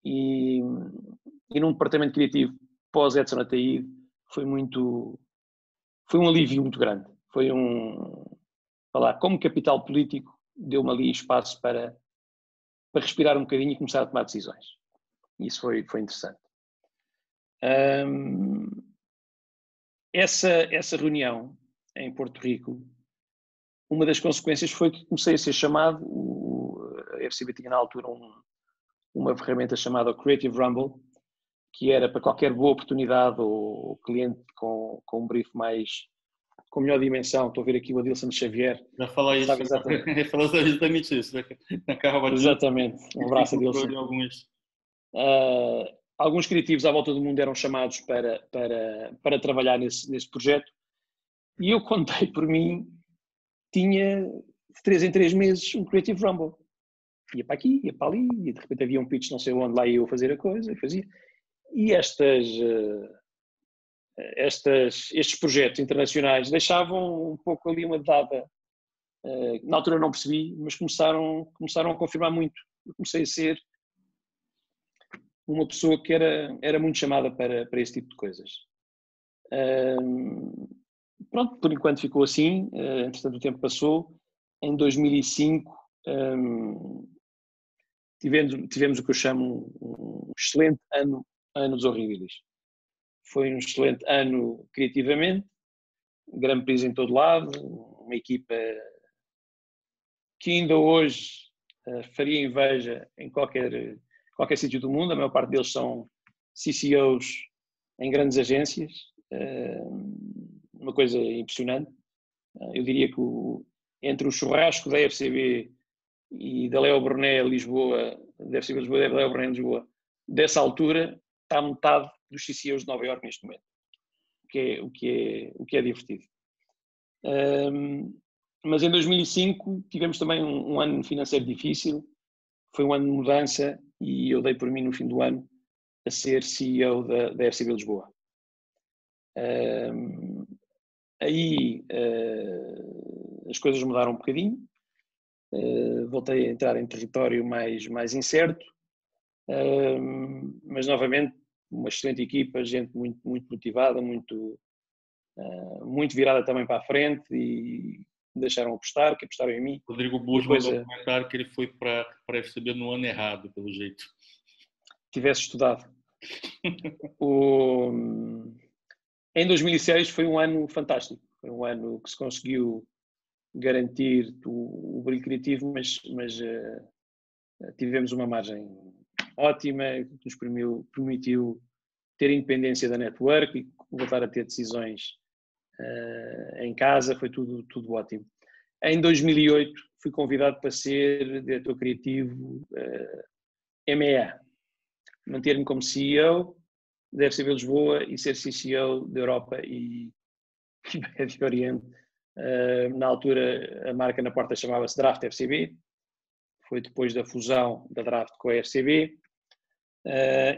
E num departamento criativo pós-Edson Ataíde foi um alívio muito grande. Foi como capital político, deu-me ali espaço para respirar um bocadinho e começar a tomar decisões. E isso foi interessante. Essa reunião em Porto Rico, uma das consequências foi que comecei a ser chamado, a FCB tinha na altura uma ferramenta chamada Creative Rumble, que era para qualquer boa oportunidade ou cliente com um brief com melhor dimensão. Estou a ver aqui o Adilson Xavier. Já falar isso, Sabe exatamente. falar exatamente isso. Na Carro Exatamente. Um abraço, Adilson. Alguns. Alguns criativos à volta do mundo eram chamados para trabalhar nesse projeto e eu contei por mim, tinha de 3 em 3 meses um Creative Rumble. Ia para aqui, ia para ali, e de repente havia um pitch não sei onde, lá ia eu fazer a coisa, e fazia. E estes projetos internacionais deixavam um pouco ali uma dada Na altura não percebi, mas começaram a confirmar muito. Eu comecei a ser uma pessoa que era muito chamada para esse tipo de coisas. Pronto, por enquanto ficou assim, entretanto o tempo passou. Em 2005 tivemos o que eu chamo um excelente ano dos horríveis. Foi um excelente ano criativamente, Grand Prix em todo lado, uma equipa que ainda hoje faria inveja em qualquer sítio do mundo. A maior parte deles são CCOs em grandes agências, uma coisa impressionante. Eu diria que entre o churrasco da FCB e da Léo Burnet Lisboa, da FCB Lisboa e da Léo Burnet Lisboa, dessa altura está metade dos CCOs de Nova Iorque neste momento, o que é divertido. Mas em 2005 tivemos também um ano financeiro difícil, foi um ano de mudança e eu dei por mim no fim do ano a ser CEO da FCB Lisboa. Aí as coisas mudaram um bocadinho, voltei a entrar em território mais incerto, mas novamente uma excelente equipa, gente muito motivada, muito virada também para a frente e deixaram apostar, que apostaram em mim. Rodrigo Burge mandou um comentário que ele foi para a FCB no ano errado, pelo jeito. Tivesse estudado. Em 2006 foi um ano fantástico, foi um ano que se conseguiu garantir o brilho criativo, mas tivemos uma margem ótima que nos permitiu ter independência da network e voltar a ter decisões em casa, foi tudo ótimo. Em 2008 fui convidado para ser diretor criativo MEA, manter-me como CEO da FCB Lisboa e ser CCO da Europa e Médio Oriente. Na altura a marca na porta chamava-se Draft FCB, foi depois da fusão da Draft com a FCB,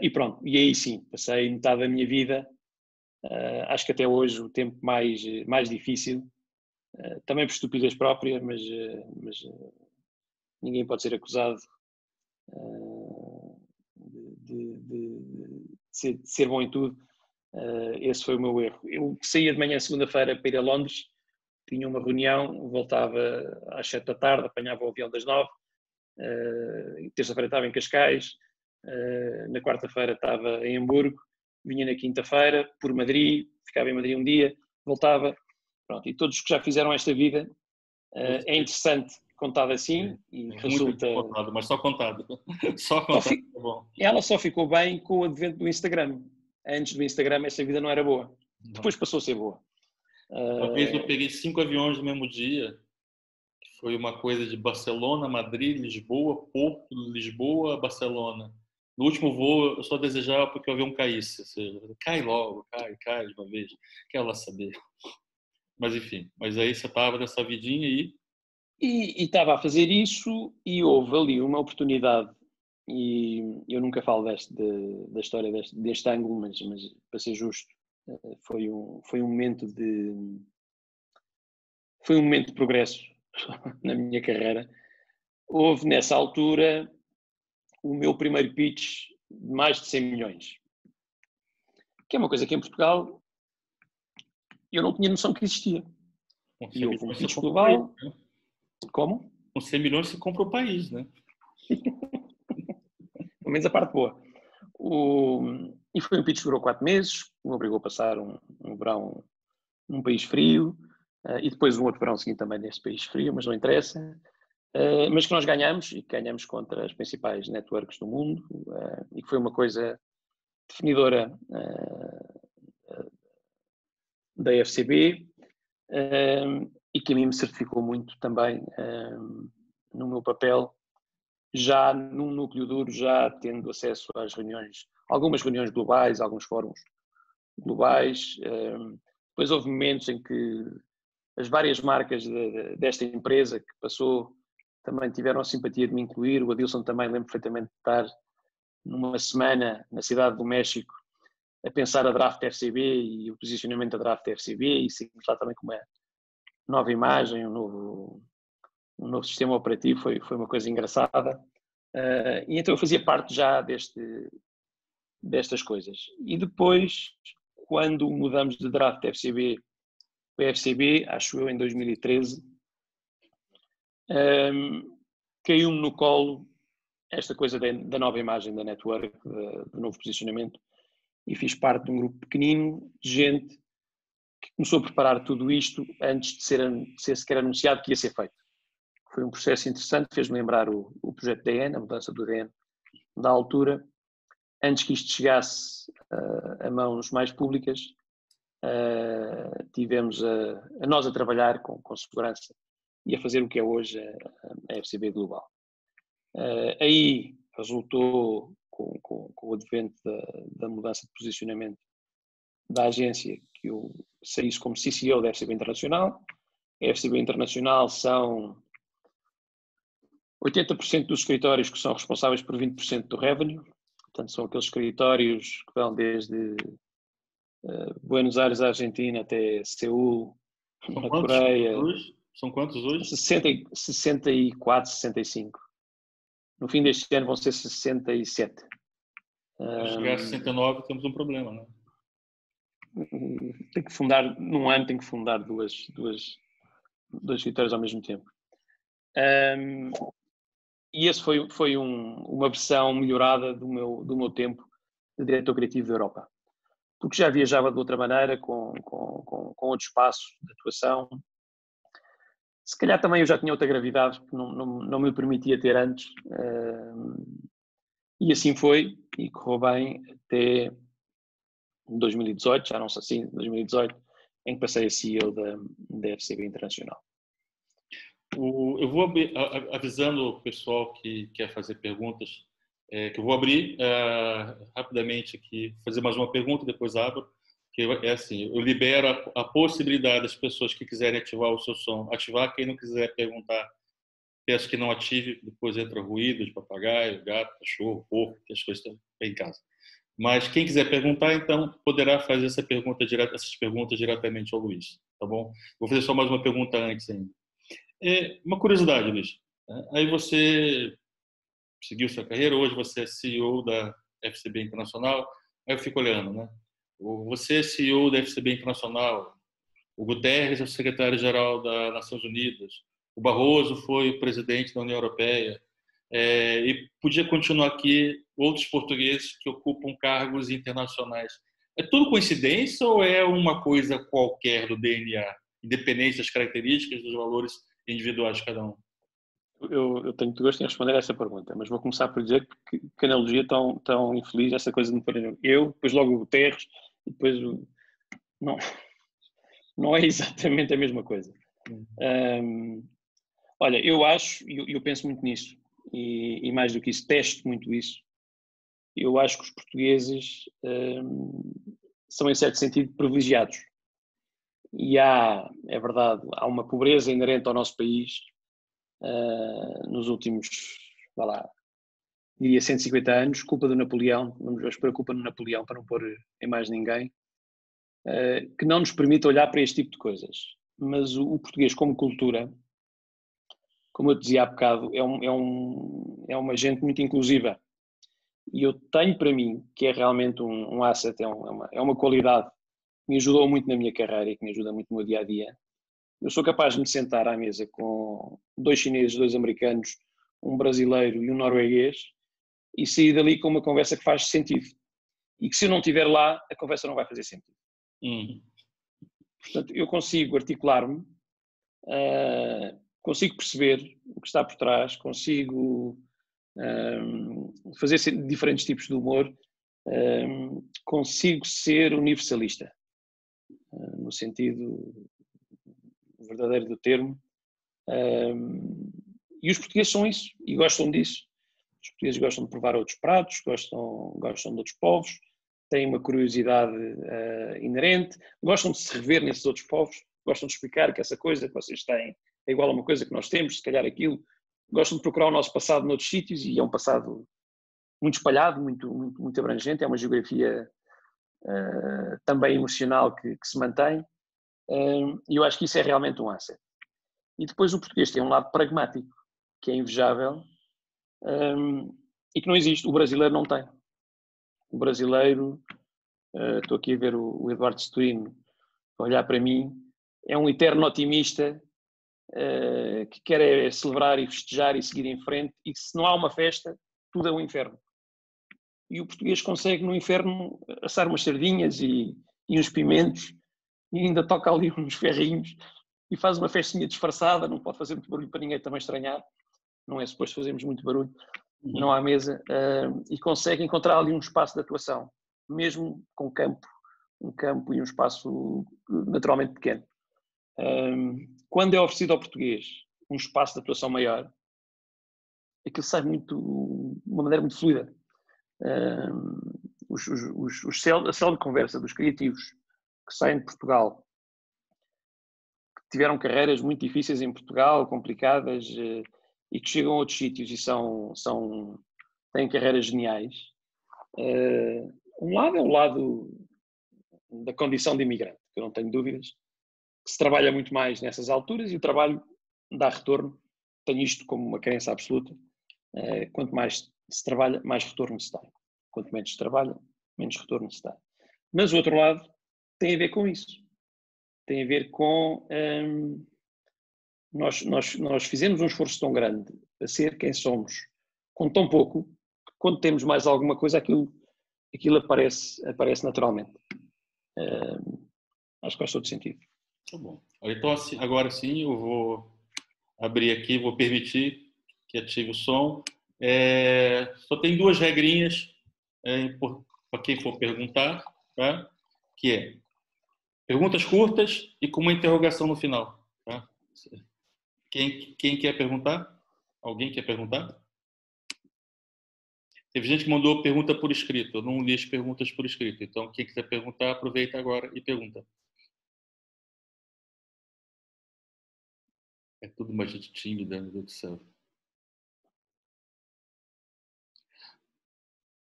e pronto, e aí sim, passei metade da minha vida, acho que até hoje o tempo mais difícil, também por estupidez própria, mas ninguém pode ser acusado de ser bom em tudo. Esse foi o meu erro. Eu saía de manhã segunda-feira para ir a Londres, tinha uma reunião, voltava às 7 da tarde, apanhava o avião das 9, terça-feira estava em Cascais, na quarta-feira estava em Hamburgo, vinha na quinta-feira por Madrid, ficava em Madrid um dia, voltava, pronto, e todos que já fizeram esta vida, é interessante contado assim e resulta... Muito contado, mas só contado. Só contado, tá bom. Ela só ficou bem com o advento do Instagram. Antes do Instagram essa vida não era boa. Depois passou a ser boa. Uma vez eu peguei 5 aviões no mesmo dia, que foi uma coisa de Barcelona, Madrid, Lisboa, Porto, Lisboa, Barcelona. No último voo eu só desejava porque o avião caísse. Ou seja, cai logo, cai de uma vez. Quer lá saber. Mas enfim, mas aí você estava nessa vidinha aí. E estava a fazer isso e houve ali uma oportunidade, e eu nunca falo da história deste ângulo, mas para ser justo, foi um momento de progresso na minha carreira. Houve nessa altura o meu primeiro pitch de mais de 100 milhões, que é uma coisa que em Portugal eu não tinha noção que existia. E houve um pitch global. País, né? Como? Com 100 milhões você compra o país, né? Pelo menos a parte boa. E foi um pitch que durou 4 meses, me obrigou a passar um verão num país frio, e depois um outro verão seguinte também nesse país frio, mas não interessa. Mas que nós ganhamos, e ganhamos contra as principais networks do mundo, e que foi uma coisa definidora da FCB, e que a mim me certificou muito também no meu papel, já num núcleo duro, já tendo acesso às reuniões, algumas reuniões globais, alguns fóruns globais. Depois houve momentos em que as várias marcas desta empresa que passou também tiveram a simpatia de me incluir. O Adilson também, lembro perfeitamente de estar numa semana na cidade do México a pensar a Draft FCB e o posicionamento da Draft FCB, e se mostrar também como é nova imagem, um novo um novo sistema operativo, foi uma coisa engraçada. E então eu fazia parte já destas coisas. E depois, quando mudamos de draft FCB para FCB, acho eu em 2013, caiu-me no colo esta coisa da nova imagem da network, do novo posicionamento, e fiz parte de um grupo pequenino de gente que começou a preparar tudo isto antes de ser sequer anunciado que ia ser feito. Foi um processo interessante, fez-me lembrar o projeto DN, a mudança do DN, na altura, antes que isto chegasse a mãos mais públicas, tivemos a nós a trabalhar com segurança e a fazer o que é hoje a FCB Global. Aí resultou, com o advento da mudança de posicionamento da agência, que eu saísse como CCO da FCB Internacional. A FCB Internacional são 80% dos escritórios que são responsáveis por 20% do revenue. Portanto, são aqueles escritórios que vão desde Buenos Aires, Argentina, até Seul, na Coreia. São quantos hoje? 64, 65. No fim deste ano vão ser 67. Para chegar a 69 temos um problema, né? Tem que fundar, num ano tem que fundar dois escritórios ao mesmo tempo. E esse foi uma versão melhorada do meu tempo de diretor criativo da Europa. Porque já viajava de outra maneira, com outro espaço de atuação. Se calhar também eu já tinha outra gravidade que não me permitia ter antes. E assim foi, e correu bem até 2018, já não sei assim, 2018, em que passei a CEO da FCB Internacional. Eu vou avisando o pessoal que quer fazer perguntas, que eu vou abrir rapidamente aqui, fazer mais uma pergunta, depois abro, que é assim, eu libero a possibilidade das pessoas que quiserem ativar o seu som, ativar. Quem não quiser perguntar, peço que não ative, depois entra ruído de papagaio, gato, cachorro, porco, que as coisas estão bem em casa. Mas quem quiser perguntar, então, poderá fazer essas perguntas diretamente ao Luiz, tá bom? Vou fazer só mais uma pergunta antes ainda. Uma curiosidade, Luiz. Aí você seguiu sua carreira, hoje você é CEO da FCB Internacional. Aí eu fico olhando, né? Você é CEO da FCB Internacional, o Guterres é o secretário-geral das Nações Unidas, o Barroso foi o presidente da União Europeia, e podia continuar aqui outros portugueses que ocupam cargos internacionais. É tudo coincidência ou é uma coisa qualquer do DNA, independente das características, dos valores individuais de cada um? Eu tenho muito gosto em responder a essa pergunta, mas vou começar por dizer que analogia tão infeliz, essa coisa de me pôr eu, depois logo o Guterres, e depois não é exatamente a mesma coisa. Olha, eu acho, e eu penso muito nisso, e mais do que isso, testo muito isso. Eu acho que os portugueses são, em certo sentido, privilegiados. E é verdade, há uma pobreza inerente ao nosso país nos últimos, vá lá, diria 150 anos, culpa do Napoleão, vamos pôr a culpa no Napoleão para não pôr em mais ninguém, que não nos permite olhar para este tipo de coisas. Mas o português, como cultura, como eu te dizia há bocado, é uma gente muito inclusiva. E eu tenho para mim que é realmente um asset, é uma qualidade que me ajudou muito na minha carreira e que me ajuda muito no meu dia-a-dia. Eu sou capaz de me sentar à mesa com 2 chineses, 2 americanos, um brasileiro e um norueguês e sair dali com uma conversa que faz sentido. E que se eu não estiver lá, a conversa não vai fazer sentido. Portanto, eu consigo articular-me, consigo perceber o que está por trás, consigo fazer diferentes tipos de humor, consigo ser universalista, no sentido verdadeiro do termo. E os portugueses são isso, e gostam disso. Os portugueses gostam de provar outros pratos, gostam de outros povos, têm uma curiosidade inerente, gostam de se rever nesses outros povos, gostam de explicar que essa coisa que vocês têm é igual a uma coisa que nós temos, se calhar aquilo. Gostam de procurar o nosso passado noutros sítios, e é um passado muito espalhado, muito abrangente, é uma geografia também emocional que se mantém, e eu acho que isso é realmente um asset. E depois o português tem um lado pragmático, que é invejável, e que não existe. O brasileiro não tem. O brasileiro, estou aqui a ver o Eduardo Setorino olhar para mim, é um eterno otimista que quer celebrar e festejar e seguir em frente, e que se não há uma festa, tudo é um inferno. E o português consegue no inferno assar umas sardinhas e uns pimentos, e ainda toca ali uns ferrinhos, e faz uma festinha disfarçada, não pode fazer muito barulho para ninguém também estranhar, não é suposto fazermos muito barulho, não há mesa, e consegue encontrar ali um espaço de atuação, mesmo com um campo e um espaço naturalmente pequeno. Quando é oferecido ao português um espaço de atuação maior, aquilo sai de uma maneira muito fluida. A célula de conversa dos criativos que saem de Portugal, que tiveram carreiras muito difíceis em Portugal, complicadas, e que chegam a outros sítios e têm carreiras geniais. Um lado é o lado da condição de imigrante, que eu não tenho dúvidas, que se trabalha muito mais nessas alturas e o trabalho dá retorno. Tenho isto como uma crença absoluta. Quanto mais se trabalha, mais retorno se tem. Quanto menos se trabalha, menos retorno se tem. Mas o outro lado tem a ver com isso. Tem a ver com... nós fizemos um esforço tão grande a ser quem somos, com tão pouco, que quando temos mais alguma coisa, aquilo aparece naturalmente. Acho que faz todo sentido. Tá bom. Então, assim, agora sim, eu vou abrir aqui, vou permitir que ative o som. Só tem duas regrinhas para quem for perguntar, tá? Que é perguntas curtas e com uma interrogação no final. Tá? Quem quer perguntar? Alguém quer perguntar? Teve gente que mandou pergunta por escrito. Eu não li as perguntas por escrito. Então, quem quiser perguntar, aproveita agora e pergunta. É tudo uma gente tímida, meu Deus do céu.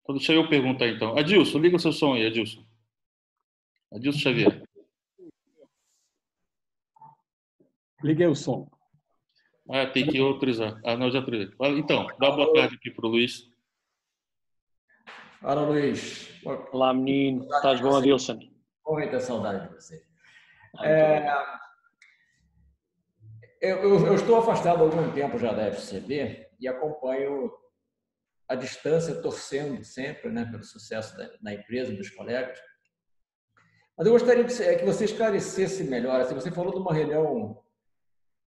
Então, deixa eu perguntar, então. Adilson, liga o seu som aí, Adilson. Adilson Xavier. Liguei o som. Tem que autorizar. Não, já autorizei. Então, dá uma boa tarde aqui para o Luiz. Fala, Luiz. Olá, menino. Estás bom, Adilson? Muita saudade de você. Eu estou afastado há algum tempo já da FCB e acompanho à distância, torcendo sempre, né, pelo sucesso da empresa, dos colegas. Mas eu gostaria que você esclarecesse melhor. Assim, você falou de uma reunião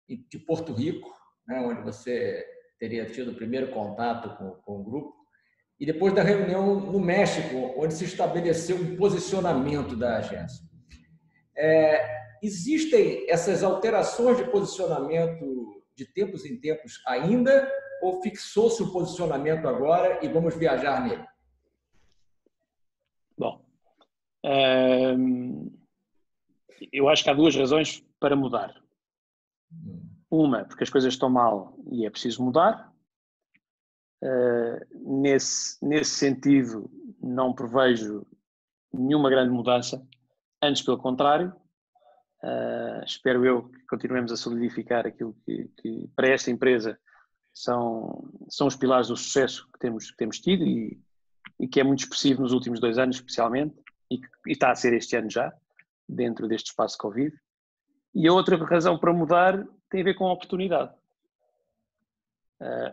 de Porto Rico, né, onde você teria tido o primeiro contato com o grupo, e depois da reunião no México, onde se estabeleceu um posicionamento da agência. Existem essas alterações de posicionamento de tempos em tempos ainda, ou fixou-se o posicionamento agora e vamos viajar nele? Bom, eu acho que há duas razões para mudar. Uma, porque as coisas estão mal e é preciso mudar. Nesse sentido, não prevejo nenhuma grande mudança, antes pelo contrário. Espero eu que continuemos a solidificar aquilo que para esta empresa são os pilares do sucesso que temos tido e que é muito expressivo nos últimos 2 anos, especialmente, e está a ser este ano já, dentro deste espaço Covid. E a outra razão para mudar tem a ver com a oportunidade.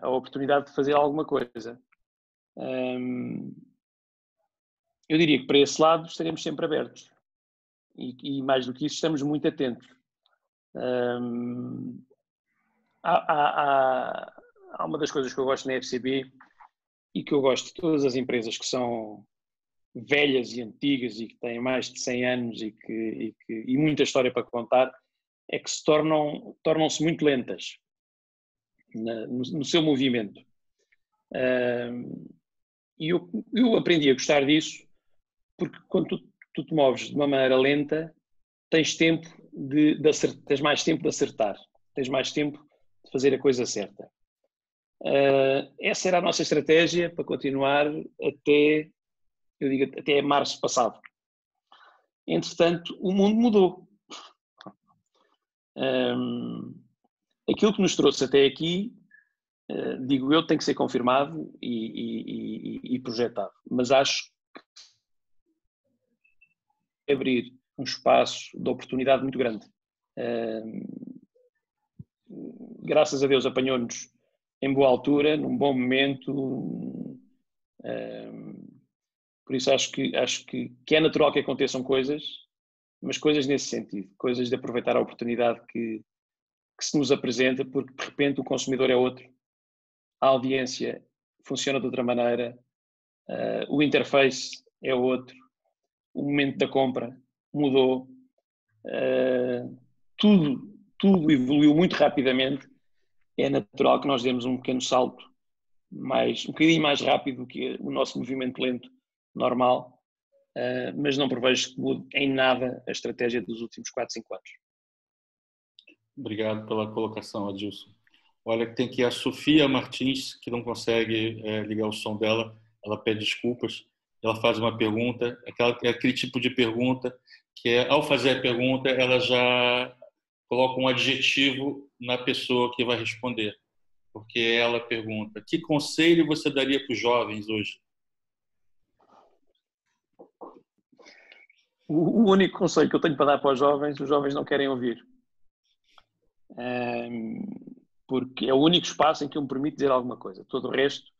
A oportunidade de fazer alguma coisa. Eu diria que para esse lado estaremos sempre abertos. E mais do que isso, estamos muito atentos. Há uma das coisas que eu gosto na FCB e que eu gosto de todas as empresas que são velhas e antigas e que têm mais de 100 anos e muita história para contar, é que tornam-se muito lentas no seu movimento. E eu aprendi a gostar disso porque quando tu te moves de uma maneira lenta, tens mais tempo de acertar, tens mais tempo de fazer a coisa certa. Essa era a nossa estratégia para continuar até março passado. Entretanto, o mundo mudou. aquilo que nos trouxe até aqui, digo eu, tem que ser confirmado e projetado. Mas acho que abrir um espaço de oportunidade muito grande. Graças a Deus apanhou-nos em boa altura, num bom momento. Por isso acho que é natural que aconteçam coisas, mas coisas nesse sentido, coisas de aproveitar a oportunidade que se nos apresenta, porque de repente o consumidor é outro, a audiência funciona de outra maneira, o interface é outro, o momento da compra mudou, tudo evoluiu muito rapidamente. É natural que nós demos um pequeno salto, um bocadinho mais rápido do que o nosso movimento lento normal, mas não prevejo que mude em nada a estratégia dos últimos 4, 5 anos. Obrigado pela colocação, Adilson. Olha, tem aqui a Sofia Martins, que não consegue ligar o som dela, ela pede desculpas, ela faz uma pergunta, aquele tipo de pergunta que ao fazer a pergunta, ela já coloca um adjetivo na pessoa que vai responder, porque ela pergunta: que conselho você daria para os jovens hoje? O único conselho que eu tenho para dar para os jovens não querem ouvir. Porque é o único espaço em que eu me permito dizer alguma coisa. Todo o resto,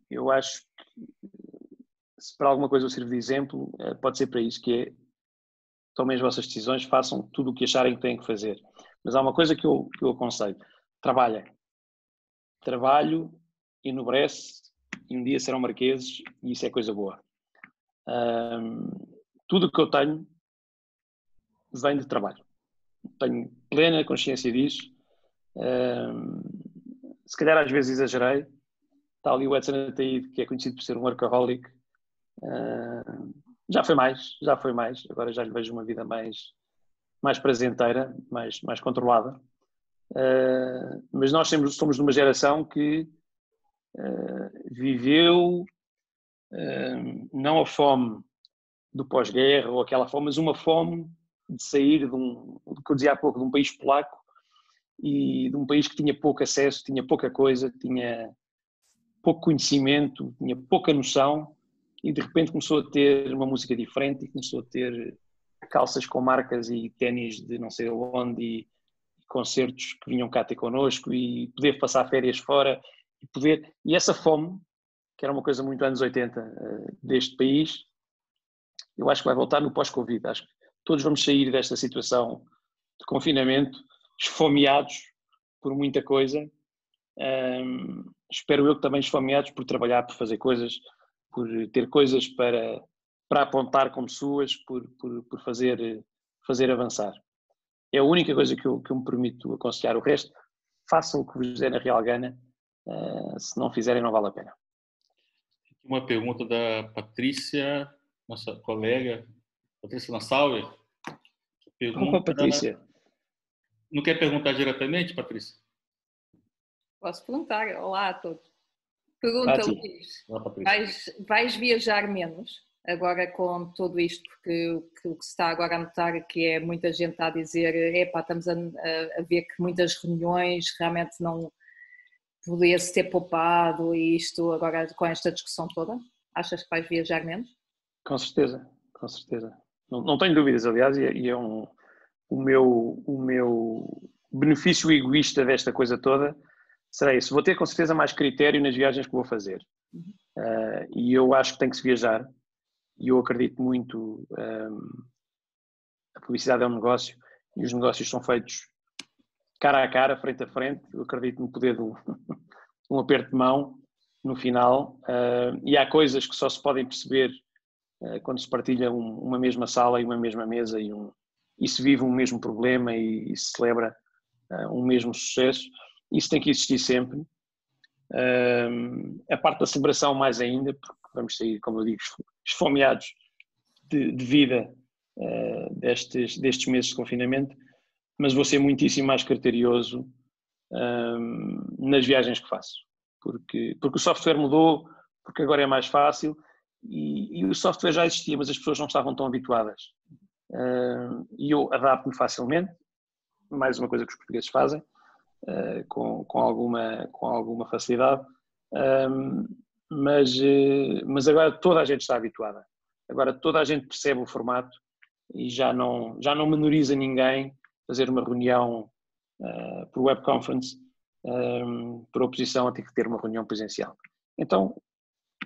eu acho que, se para alguma coisa eu sirvo de exemplo, pode ser para isso, que é: tomem as vossas decisões, façam tudo o que acharem que têm que fazer. Mas há uma coisa que eu aconselho: trabalhem. Trabalho enobrece e um dia serão marqueses, e isso é coisa boa. Tudo o que eu tenho vem de trabalho. Tenho plena consciência disso. Se calhar às vezes exagerei. Está ali o Edson Ataíde, que é conhecido por ser um workaholic. Já foi mais. Agora já lhe vejo uma vida mais prazenteira, mais controlada. Mas nós somos de uma geração que viveu não a fome do pós-guerra ou aquela fome, mas uma fome de sair do que eu dizia há pouco, de um país polaco e de um país que tinha pouco acesso, tinha pouca coisa, tinha pouco conhecimento, tinha pouca noção, e de repente começou a ter uma música diferente e começou a ter calças com marcas e ténis de não sei onde e concertos que vinham cá ter connosco e poder passar férias fora e essa fome, que era uma coisa muito anos 80 deste país, eu acho que vai voltar no pós-Covid. Acho que todos vamos sair desta situação de confinamento esfomeados por muita coisa. Espero eu que também esfomeados por trabalhar, por fazer coisas, por ter coisas para apontar como suas, por fazer avançar. É a única coisa que eu me permito aconselhar. O resto, façam o que vos der na real gana. Se não fizerem, não vale a pena. Uma pergunta da Patrícia, nossa colega, Patrícia Nassauer. Pergunta... Patrícia. Não quer perguntar diretamente, Patrícia? Posso perguntar. Olá a todos. Pergunta, Luís, vais viajar menos agora com tudo isto? Porque o que se está agora a notar é que é muita gente a dizer: estamos a ver que muitas reuniões realmente não podia-se ter poupado, e isto agora com esta discussão toda, achas que vais viajar menos? Com certeza. Não tenho dúvidas, aliás, e é o meu benefício egoísta desta coisa toda será isso. Vou ter com certeza mais critério nas viagens que vou fazer. E eu acho que tem que se viajar, e eu acredito muito. A publicidade é um negócio e os negócios são feitos cara a cara, frente a frente. Eu acredito no poder de um aperto de mão no final, e há coisas que só se podem perceber quando se partilha uma mesma sala e uma mesma mesa e se vive um mesmo problema e se celebra um mesmo sucesso. Isso tem que existir sempre. A parte da celebração mais ainda, porque vamos sair, como eu digo, esfomeados de vida destes meses de confinamento, mas vou ser muitíssimo mais criterioso nas viagens que faço, porque o software mudou, porque agora é mais fácil, e o software já existia, mas as pessoas não estavam tão habituadas, e eu adapto-me facilmente, mais uma coisa que os portugueses fazem, com alguma facilidade, mas agora toda a gente está habituada. Agora toda a gente percebe o formato e já não menoriza ninguém fazer uma reunião por web conference por oposição a ter que ter uma reunião presencial. Então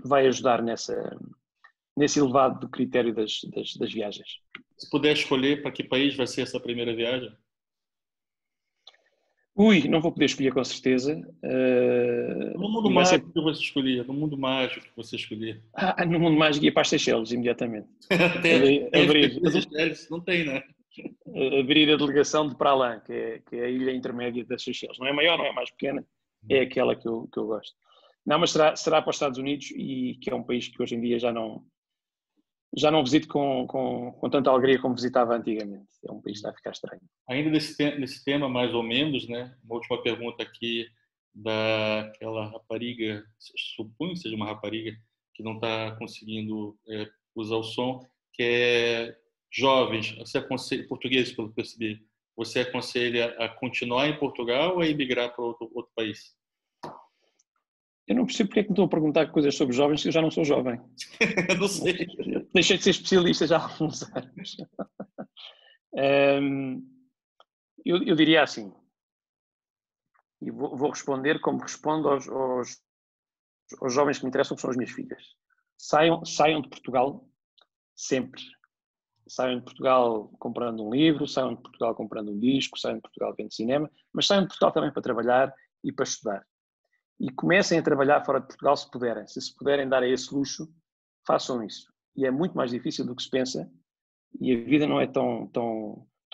vai ajudar nesse elevado critério das viagens. Se puder escolher para que país vai ser essa primeira viagem? Não vou poder escolher com certeza. No mundo mágico que você escolher. No mundo mágico que você escolher. No mundo mágico ia para as Seychelles, imediatamente. Não tem, né? Abrir a delegação de Praslin, que é a ilha intermédia das Seychelles. Não é maior, não é mais pequena, é aquela que eu gosto. Não, mas será para os Estados Unidos, e que é um país que hoje em dia já não visito com tanta alegria como visitava antigamente. É um país que está a ficar estranho. Ainda nesse tema, mais ou menos, né? Uma última pergunta aqui daquela rapariga, suponho que seja uma rapariga, que não está conseguindo usar o som, que é jovens, portugueses, pelo que percebi, você aconselha a continuar em Portugal ou a emigrar para outro país? Eu não percebo porque é que me estão a perguntar coisas sobre jovens se eu já não sou jovem. Não sei. Deixei de ser especialista já há alguns anos. Eu diria assim, e vou responder como respondo aos jovens que me interessam, que são as minhas filhas. Saiam de Portugal sempre. Saiam de Portugal comprando um livro, saiam de Portugal comprando um disco, saiam de Portugal vendo cinema, mas saiam de Portugal também para trabalhar e para estudar. E comecem a trabalhar fora de Portugal se puderem. Se puderem dar a esse luxo, façam isso. E é muito mais difícil do que se pensa, e a vida não é tão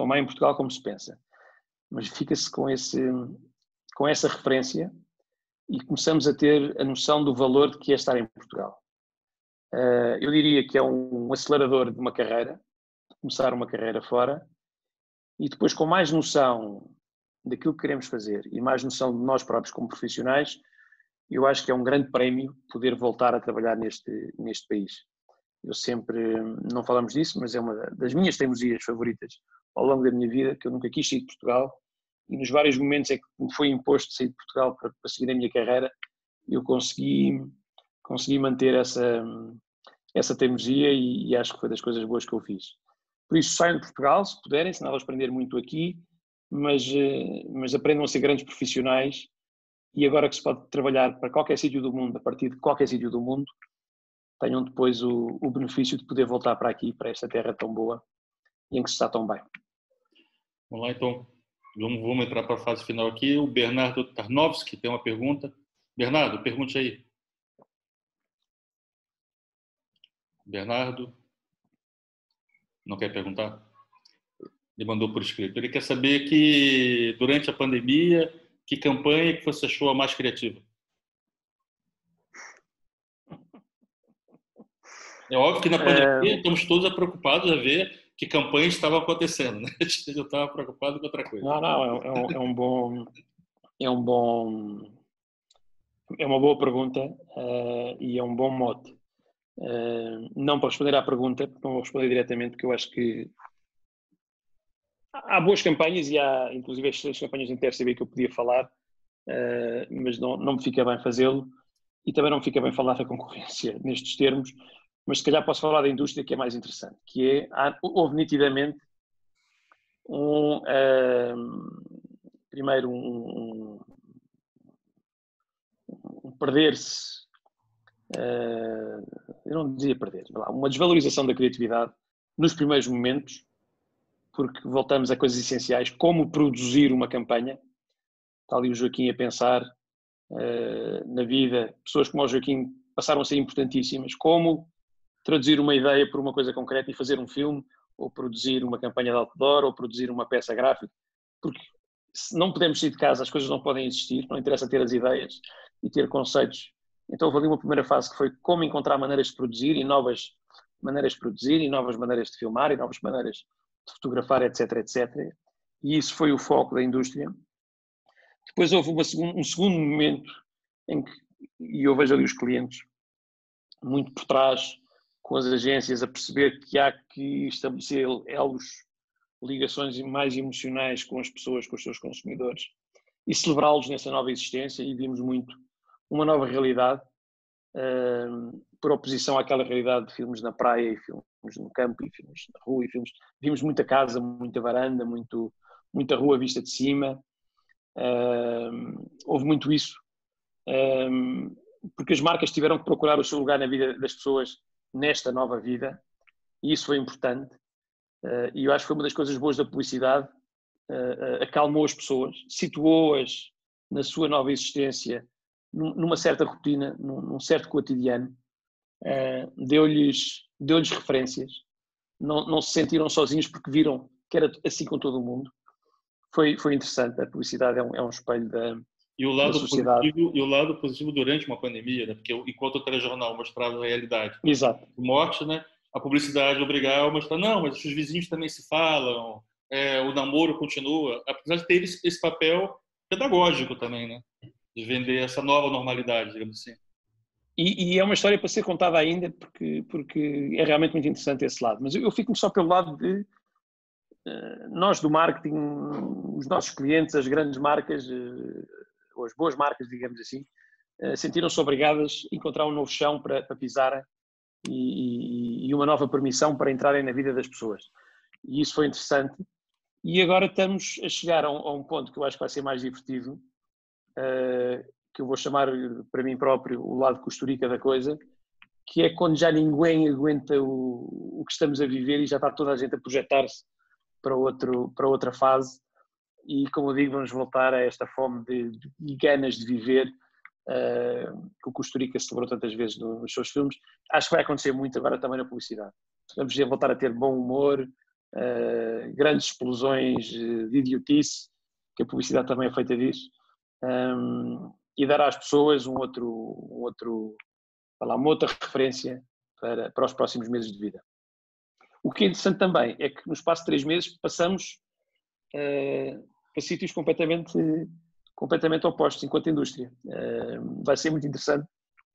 má em Portugal como se pensa. Mas fica-se com essa referência e começamos a ter a noção do valor de que é estar em Portugal. Eu diria que é um acelerador de uma carreira, de começar uma carreira fora, e depois com mais noção daquilo que queremos fazer e mais noção de nós próprios como profissionais, eu acho que é um grande prémio poder voltar a trabalhar neste país. Eu sempre, não falamos disso, mas é uma das minhas teimosias favoritas ao longo da minha vida, que eu nunca quis sair de Portugal, e nos vários momentos em que me foi imposto sair de Portugal para seguir a minha carreira, eu consegui manter essa teimosia e acho que foi das coisas boas que eu fiz. Por isso, saiam de Portugal, se puderem, se nada aprender muito aqui, mas aprendam a ser grandes profissionais, e agora que se pode trabalhar para qualquer sítio do mundo, a partir de qualquer sítio do mundo, tenham depois o benefício de poder voltar para aqui, para esta terra tão boa e em que se está tão bem. Vamos lá, então. Vamos entrar para a fase final aqui. O Bernardo Tarnowski tem uma pergunta. Bernardo, pergunte aí. Bernardo? Não quer perguntar? Ele mandou por escrito. Ele quer saber que, durante a pandemia, que campanha que você achou a mais criativa? É óbvio que na pandemia estamos todos preocupados a ver que campanhas estavam acontecendo, né? Eu estava preocupado com outra coisa. É uma boa pergunta e é um bom mote. Não para responder à pergunta, não vou responder diretamente, porque eu acho que há boas campanhas e há inclusive as campanhas de InterCB que eu podia falar, mas não me fica bem fazê-lo, e também não me fica bem falar da concorrência nestes termos, mas se calhar posso falar da indústria, que é mais interessante, que houve nitidamente primeiro um perder-se, eu não dizia perder, uma desvalorização da criatividade nos primeiros momentos, porque voltamos a coisas essenciais, como produzir uma campanha. Está ali o Joaquim a pensar na vida, pessoas como o Joaquim passaram a ser importantíssimas, como traduzir uma ideia por uma coisa concreta e fazer um filme, ou produzir uma campanha de outdoor, ou produzir uma peça gráfica, porque se não podemos sair de casa, as coisas não podem existir, não interessa ter as ideias e ter conceitos. Então houve ali uma primeira fase que foi como encontrar maneiras de produzir, e novas maneiras de produzir, e novas maneiras de filmar, e novas maneiras de fotografar, etc, etc. E isso foi o foco da indústria. Depois houve um segundo momento em que, e eu vejo ali os clientes muito por trás, com as agências, a perceber que há que estabelecer elos, ligações mais emocionais com as pessoas, com os seus consumidores. e celebrá-los nessa nova existência, e vimos muito uma nova realidade, por oposição àquela realidade de filmes na praia e filmes no campo e filmes na rua. Vimos muita casa, muita varanda, muita rua vista de cima. Houve muito isso, porque as marcas tiveram que procurar o seu lugar na vida das pessoas nesta nova vida, e isso foi importante. E eu acho que foi uma das coisas boas da publicidade. Acalmou as pessoas, situou-as na sua nova existência, numa certa rotina, num certo cotidiano, deu-lhes referências, não se sentiram sozinhos porque viram que era assim com todo o mundo. Foi interessante. A publicidade é um espelho da sociedade. E o lado positivo durante uma pandemia, né? Porque enquanto o telejornal mostrava a realidade, exato, de morte, né? A publicidade obrigava a mostrar, não, mas os vizinhos também se falam, o namoro continua, apesar de ter esse papel pedagógico também, né? De vender essa nova normalidade, digamos assim. E é uma história para ser contada ainda, porque é realmente muito interessante esse lado. Mas eu fico só pelo lado de nós do marketing, os nossos clientes, as grandes marcas, ou as boas marcas, digamos assim, sentiram-se obrigadas a encontrar um novo chão para pisarem e uma nova permissão para entrarem na vida das pessoas. E isso foi interessante. E agora estamos a chegar a um ponto que eu acho que vai ser mais divertido, que eu vou chamar para mim próprio o lado costurica da coisa, que é quando já ninguém aguenta o que estamos a viver e já está toda a gente a projetar-se para outra fase. E, como eu digo, vamos voltar a esta fome de ganas de viver, que o Costurica celebrou tantas vezes nos seus filmes. Acho que vai acontecer muito agora também na publicidade. Vamos voltar a ter bom humor, grandes explosões de idiotice, que a publicidade também é feita disso, e dar às pessoas uma outra referência para os próximos meses de vida. O que é interessante também é que no espaço de 3 meses passamos para sítios completamente opostos enquanto indústria. Vai ser muito interessante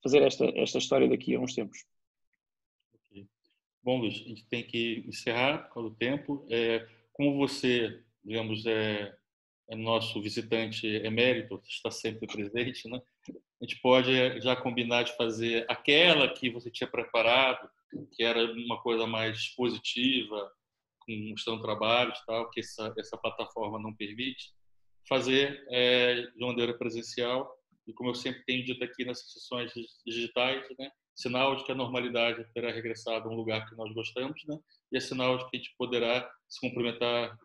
fazer esta história daqui a uns tempos. Okay. Bom, Luiz, a gente tem que encerrar por causa do tempo. Como você, digamos, é nosso visitante emérito, está sempre presente, né? A gente pode já combinar de fazer aquela que você tinha preparado, que era uma coisa mais positiva, mostrando trabalhos, tal, que essa plataforma não permite, fazer de maneira presencial. E como eu sempre tenho dito aqui nessas sessões digitais, né, sinal de que a normalidade terá regressado a um lugar que nós gostamos, né, e é sinal de que a gente poderá se cumprimentar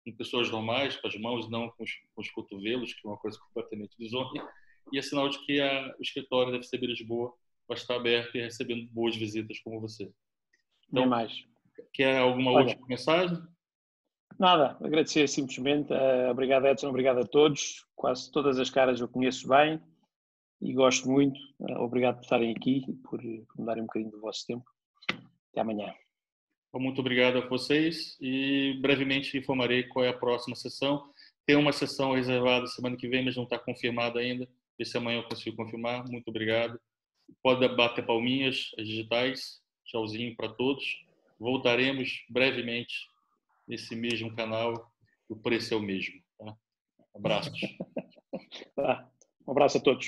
com pessoas normais, com as mãos, não com os cotovelos, que é uma coisa completamente desonra, e é sinal de que o escritório da FCB Lisboa vai estar aberto e recebendo boas visitas como você. Então, mais. Quer alguma última mensagem? Nada, agradecer simplesmente. Obrigado, Edson, obrigado a todos. Quase todas as caras eu conheço bem e gosto muito. Obrigado por estarem aqui e por me darem um bocadinho do vosso tempo. Até amanhã. Muito obrigado a vocês e brevemente informarei qual é a próxima sessão. Tem uma sessão reservada semana que vem, mas não está confirmada ainda. Esse amanhã eu consigo confirmar. Muito obrigado. Pode bater palminhas, as digitais. Tchauzinho para todos. Voltaremos brevemente nesse mesmo canal. O preço é o mesmo. Tá? Abraços. Um abraço a todos.